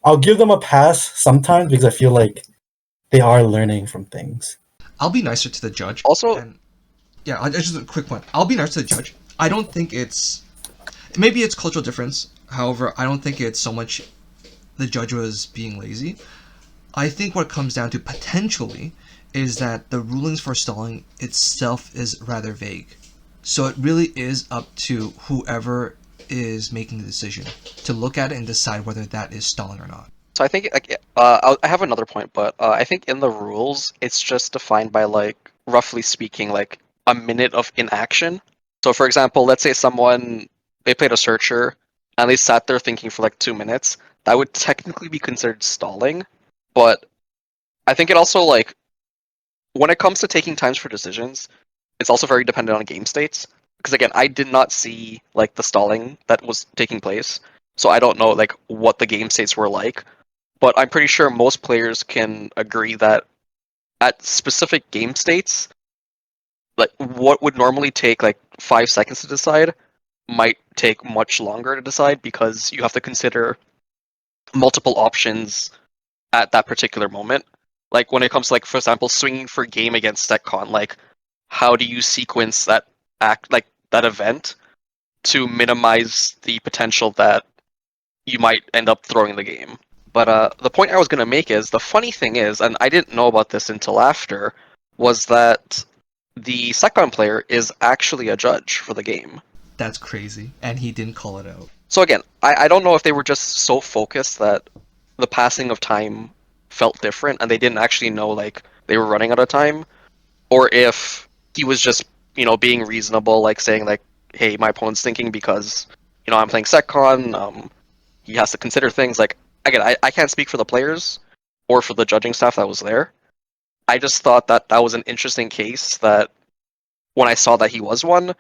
I'll give them a pass sometimes because I feel like they are learning from things. I'll be nicer to the judge. Also, just a quick point. I'll be nicer to the judge. I don't think maybe it's cultural difference. However, I don't think it's so much the judge was being lazy. I think what it comes down to potentially is that the rulings for stalling itself is rather vague. So it really is up to whoever is making the decision to look at it and decide whether that is stalling or not. So I think I have another point, but I think in the rules it's just defined by like roughly speaking like a minute of inaction. So for example, let's say they played a searcher and they sat there thinking for like 2 minutes, that would technically be considered stalling. But I think it also, like, when it comes to taking times for decisions, it's also very dependent on game states. Because again, I did not see like the stalling that was taking place, so I don't know like what the game states were like. But I'm pretty sure most players can agree that at specific game states, like what would normally take like 5 seconds to decide might take much longer to decide because you have to consider multiple options at that particular moment. Like when it comes to, like, for example, swinging for game against SecCon, like how do you sequence that that event to minimize the potential that you might end up throwing the game. But the point I was going to make is, the funny thing is, and I didn't know about this until after, was that the SecCon player is actually a judge for the game. That's crazy, and he didn't call it out. So again, I don't know if they were just so focused that the passing of time felt different and they didn't actually know like they were running out of time, or if he was just, being reasonable, like saying like, hey, my opponent's thinking because, I'm playing SecCon, he has to consider things. Like, again, I can't speak for the players or for the judging staff that was there. I just thought that that was an interesting case that when I saw that he was one,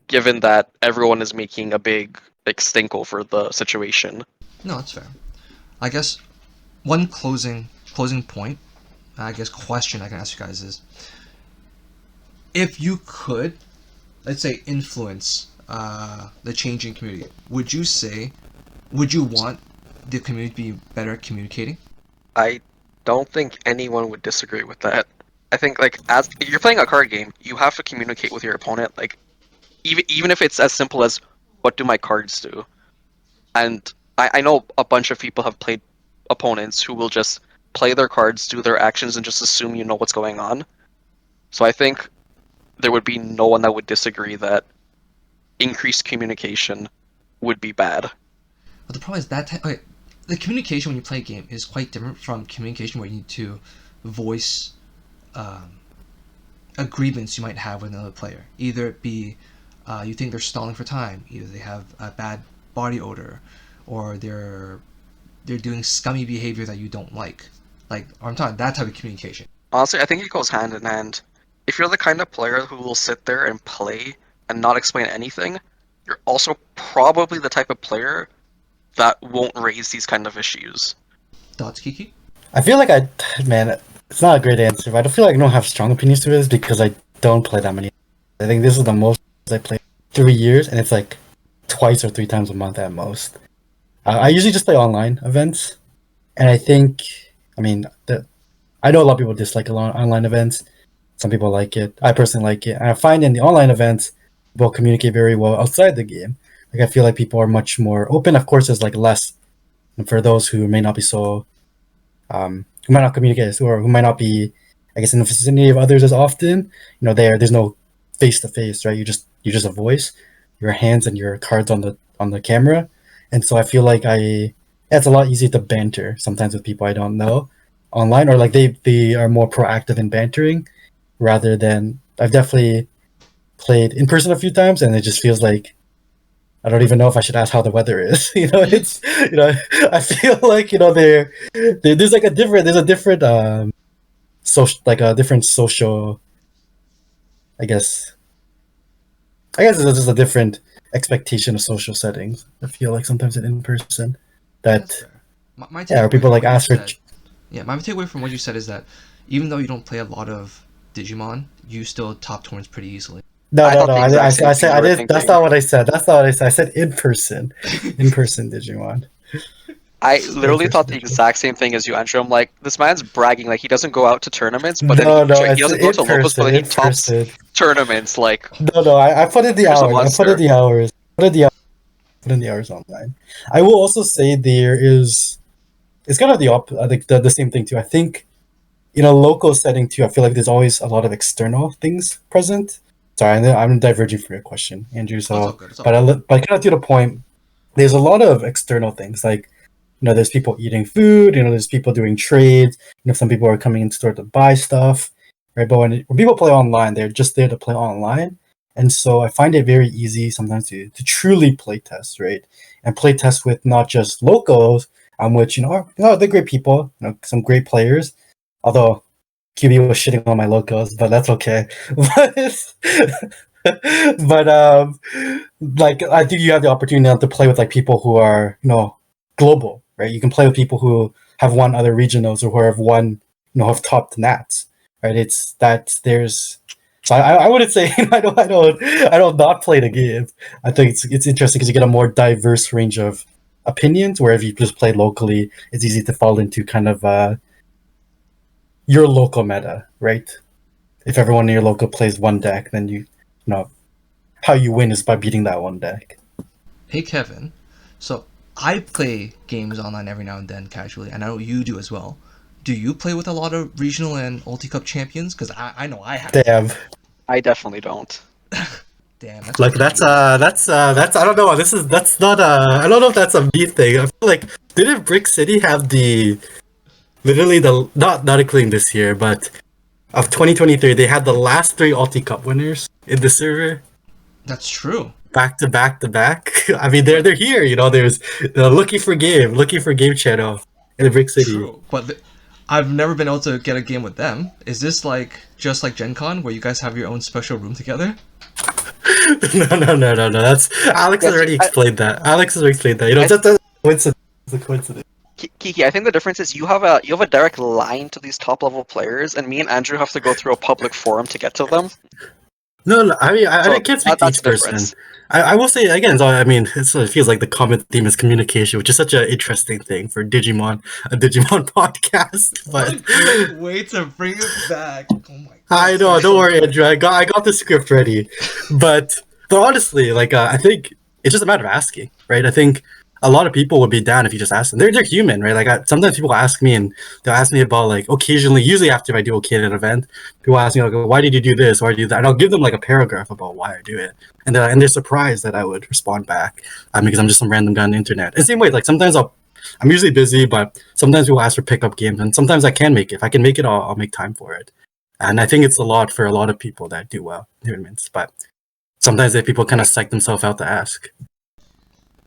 given that everyone is making a big like stink over the situation. No, that's fair. I guess one closing point, I guess question I can ask you guys is, if you could, let's say, influence the changing community, would you want the community to be better at communicating? I don't think anyone would disagree with that. I think, like, as if you're playing a card game, you have to communicate with your opponent. Like, even if it's as simple as, what do my cards do? And I know a bunch of people have played opponents who will just play their cards, do their actions, and just assume you know what's going on. So I think there would be no one that would disagree that increased communication would be bad. But the problem is that the communication when you play a game is quite different from communication where you need to voice agreements you might have with another player. Either it be you think they're stalling for time, either they have a bad body odor, or they're doing scummy behavior that you don't like. Like, I'm talking that type of communication. Honestly, I think it goes hand in hand. If you're the kind of player who will sit there and play and not explain anything, you're also probably the type of player that won't raise these kind of issues. Thoughts, Kiki? I feel like it's not a great answer, but I feel like I don't have strong opinions to this because I don't play that many. I think this is the most I play 3 years, and it's like twice or 3 times a month at most. I usually just play online events, and I think, I know a lot of people dislike online events. Some people like it. I personally like it. And I find in the online events, people communicate very well outside the game. Like, I feel like people are much more open. Of course, there's like less, and for those who may not be so, who might not communicate, or who might not be, I guess, in the vicinity of others as often. There's no face to face, right? You're just a voice, your hands and your cards on the camera, and so I feel like it's a lot easier to banter sometimes with people I don't know online, or like they are more proactive in bantering rather than, I've definitely played in person a few times, and it just feels like I don't even know if I should ask how the weather is. It's I feel like there's a different social, I guess it's just a different expectation of social settings. I feel like sometimes in person that where people like ask for. Yeah, my takeaway from what you said is that even though you don't play a lot of Digimon, you still top tournaments pretty easily. No. I said I did. That's not what I said. I said in person Digimon. I literally thought the exact same thing as you, Andrew. I'm like, this man's bragging like he doesn't go out to tournaments, but then he doesn't go to locals, but then he tops tournaments. Like, no, I put in the hours. I put in the hours. Put in the hours online. I will also say it's kind of the same thing too. I think in a local setting too, I feel like there's always a lot of external things present. Sorry, I'm diverging from your question, Andrew. So, but kind of to the point, there's a lot of external things like, there's people eating food. There's people doing trades. Some people are coming into store to buy stuff, right? But when people play online, they're just there to play online, And so I find it very easy sometimes to truly play test, right? And play test with not just locals, which, they're great people, some great players. Although QB was shitting on my locals, but that's okay. But like, I think you have the opportunity now to play with like people who are, global, right? You can play with people who have won other regionals or who have won, have topped Nats, right? It's that there's. So I wouldn't say I don't not play the game. I think it's interesting because you get a more diverse range of opinions. Where if you just play locally, it's easy to fall into kind of your local meta, right? If everyone in your local plays one deck, then you know how you win is by beating that one deck. Hey Kevin, so I play games online every now and then casually, and I know you do as well. Do you play with a lot of regional and Ulti Cup champions? Because I know I have. Damn. I definitely don't. Damn. That's I don't know. That's not I don't know if that's a me thing. I feel like didn't Brickcity have literally not including this year, but of 2023 they had the last 3 Ulti Cup winners in the server. That's true. Back to back to back. I mean they're here. There's looking for game channel in the Brickcity. True, but I've never been able to get a game with them. Is this just like Gen Con where you guys have your own special room together? No. That's Alex has already explained that. That's a coincidence. It's a coincidence. Kiki, I think the difference is you have a direct line to these top level players, and me and Andrew have to go through a public forum to get to them. No, I mean I can't speak to each person. I will say again. So, I mean, it feels like the common theme is communication, which is such an interesting thing for a Digimon podcast. But what a great way to bring it back. Oh my God. I know. Don't worry, Andrew. I got the script ready. But honestly, I think it's just a matter of asking, right? I think a lot of people would be down if you just ask them. They're human, right? Sometimes people ask me, and they'll ask me about occasionally, usually after I do okay at an event, people ask me why did you do this, why did you do that, and I'll give them a paragraph about why I do it, and they're surprised that I would respond back, because I'm just some random guy on the internet. And same way, sometimes I'm usually busy, but sometimes people ask for pickup games, and sometimes I can make it. If I can make it, I'll make time for it. And I think it's a lot for a lot of people that do well in tournaments, but sometimes people kind of psych themselves out to ask.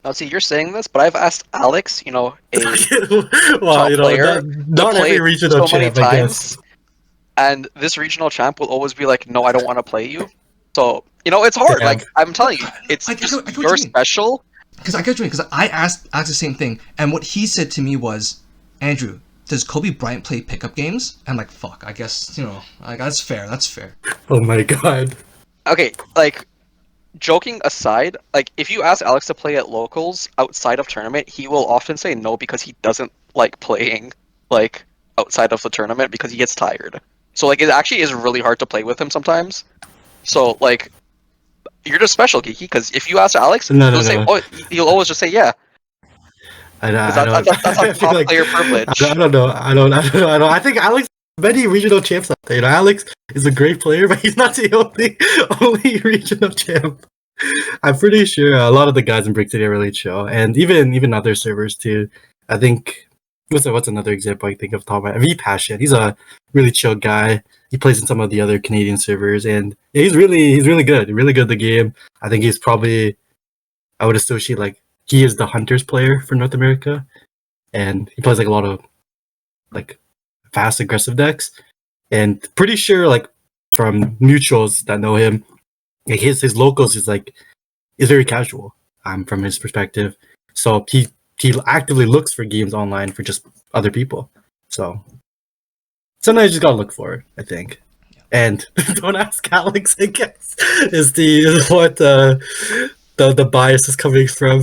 Now, see, you're saying this, but I've asked Alex, a well, top player, not every regional so many champ, I guess. And this regional champ will always be like, "No, I don't want to play you." So it's hard. Yeah. I'm telling you, it's you're special. Because I get what you mean. Because I asked the same thing, and what he said to me was, "Andrew, does Kobe Bryant play pickup games?" I'm like, "Fuck, I guess that's fair. That's fair." Oh my God. Okay, joking aside, if you ask Alex to play at locals outside of tournament, he will often say no because he doesn't like playing outside of the tournament because he gets tired. So it actually is really hard to play with him sometimes. So you're just special, Kiki, because if you ask Alex, he'll always just say yeah. I know. That's a top player privilege. I don't know. I think Alex many regional champs out there. Alex is a great player, but he's not the only regional champ. I'm pretty sure a lot of the guys in Brickcity are really chill, and even other servers too. I think what's another example I think of top of my V Passion. He's a really chill guy. He plays in some of the other Canadian servers, and he's really good. Really good at the game. I think he's probably I would associate he is the Hunters player for North America, and he plays a lot of fast aggressive decks, and pretty sure from mutuals that know him, his locals is very casual from his perspective, so he actively looks for games online for just other people, so sometimes you just gotta look for it, I think. And don't ask Alex, I guess, is what the bias is coming from.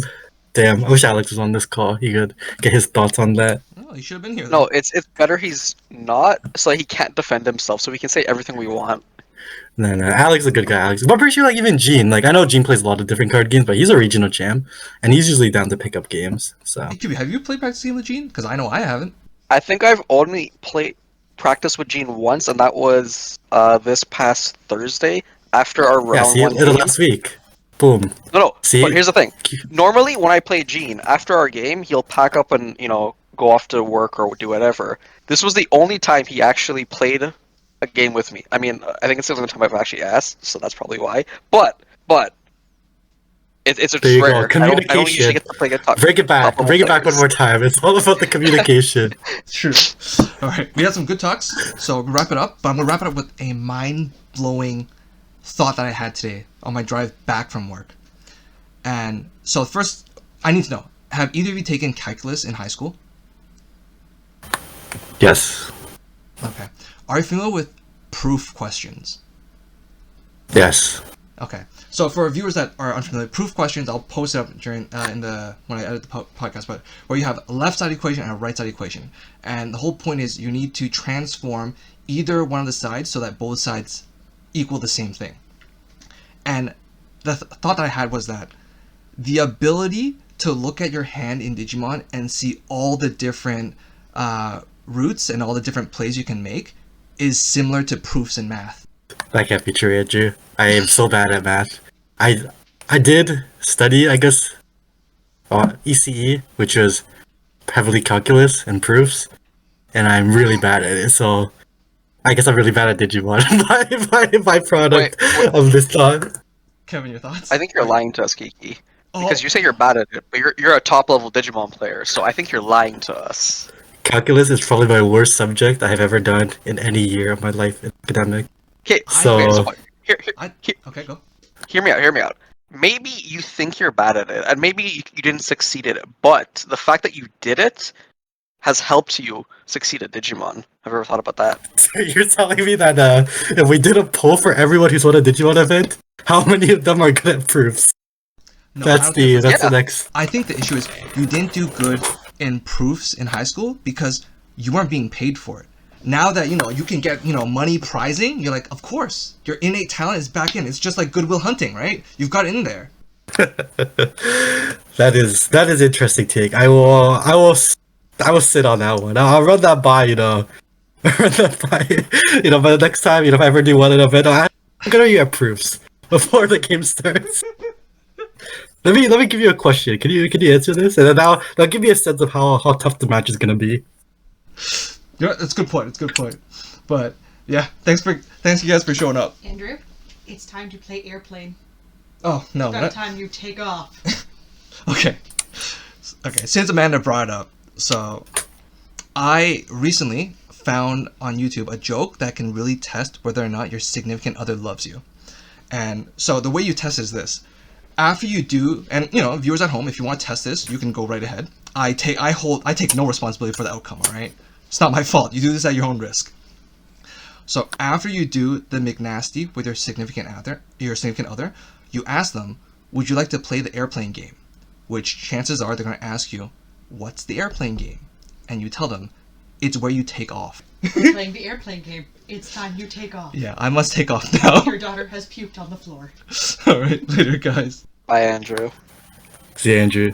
Damn, I wish Alex was on this call. He could get his thoughts on that. Oh, he should have been here. No, it's better he's not, so he can't defend himself, so we can say everything we want. No, Alex is a good guy, Alex. But I'm pretty sure even Gene, I know Gene plays a lot of different card games, but he's a regional champ, and he's usually down to pick up games, so. Hey, QB, have you played practice game with Gene? Because I know I haven't. I think I've only practice with Gene once, and that was this past Thursday, after our round one game. Last week. Boom. No, see? But here's the thing. Normally, when I play Gene, after our game, he'll pack up and, go off to work or do whatever. This was the only time he actually played a game with me. I mean, I think it's the only time I've actually asked, so that's probably why. But it's There you go. rare. I don't usually get to play a top. Bring it back. top Bring it back one players. more time. It's all about the communication. It's true. All right, we had some good talks, so we'll wrap it up. But I'm gonna wrap it up with a mind-blowing thought that I had today on my drive back from work. And so first, I need to know: have either of you taken calculus in high school? Yes. Okay. Are you familiar with proof questions? Yes. Okay. So for viewers that are unfamiliar, proof questions, I'll post it up during when I edit the podcast, but where you have a left side equation and a right side equation. And the whole point is you need to transform either one of the sides so that both sides equal the same thing. And the thought that I had was that the ability to look at your hand in Digimon and see all the different routes and all the different plays you can make is similar to proofs in math. That can't be true, Andrew. I am so bad at math. I did study, I guess, ECE, which was heavily calculus and proofs, and I'm really bad at it. So I guess I'm really bad at Digimon. by product of this thought. Kevin, your thoughts? I think you're lying to us, Kiki. Because you say you're bad at it, but you're a top level Digimon player, so I think you're lying to us. Calculus is probably my worst subject I have ever done in any year of my life in academic. Okay, So- Okay, go. Hear me out. Maybe you think you're bad at it, and maybe you didn't succeed at it, but the fact that you did it has helped you succeed at Digimon. Have you ever thought about that? So you're telling me that if we did a poll for everyone who's won a Digimon event, how many of them are good at proofs? No, I That's don't think the next. I think the issue is you didn't do good in proofs in high school because you weren't being paid for it. Now that you can get money prizing, you're like, of course, your innate talent is back in. It's just like Goodwill Hunting, right? You've got it in there. That is interesting take. I will sit on that one. I'll run that by run that by by the next time if I ever do one an event, I'm gonna get proofs before the game starts. Let me give you a question. Can you answer this? And then that'll give me a sense of how tough the match is gonna be. Yeah, that's a good point. It's a good point. But yeah, thanks you guys for showing up. Andrew, it's time to play airplane. Oh no. It's about time you take off. Okay. Since Amanda brought it up, so I recently found on YouTube a joke that can really test whether or not your significant other loves you. And so the way you test is this. After you do, and viewers at home, if you want to test this, you can go right ahead. I take no responsibility for the outcome, all right? It's not my fault. You do this at your own risk. So after you do the McNasty with your significant other, you ask them, would you like to play the airplane game? Which chances are they're going to ask you, what's the airplane game? And you tell them, it's where you take off. We're playing the airplane game. It's time you take off. Yeah, I must take off now. Your daughter has puked on the floor. All right, later, guys. Bye, Andrew. See you, Andrew.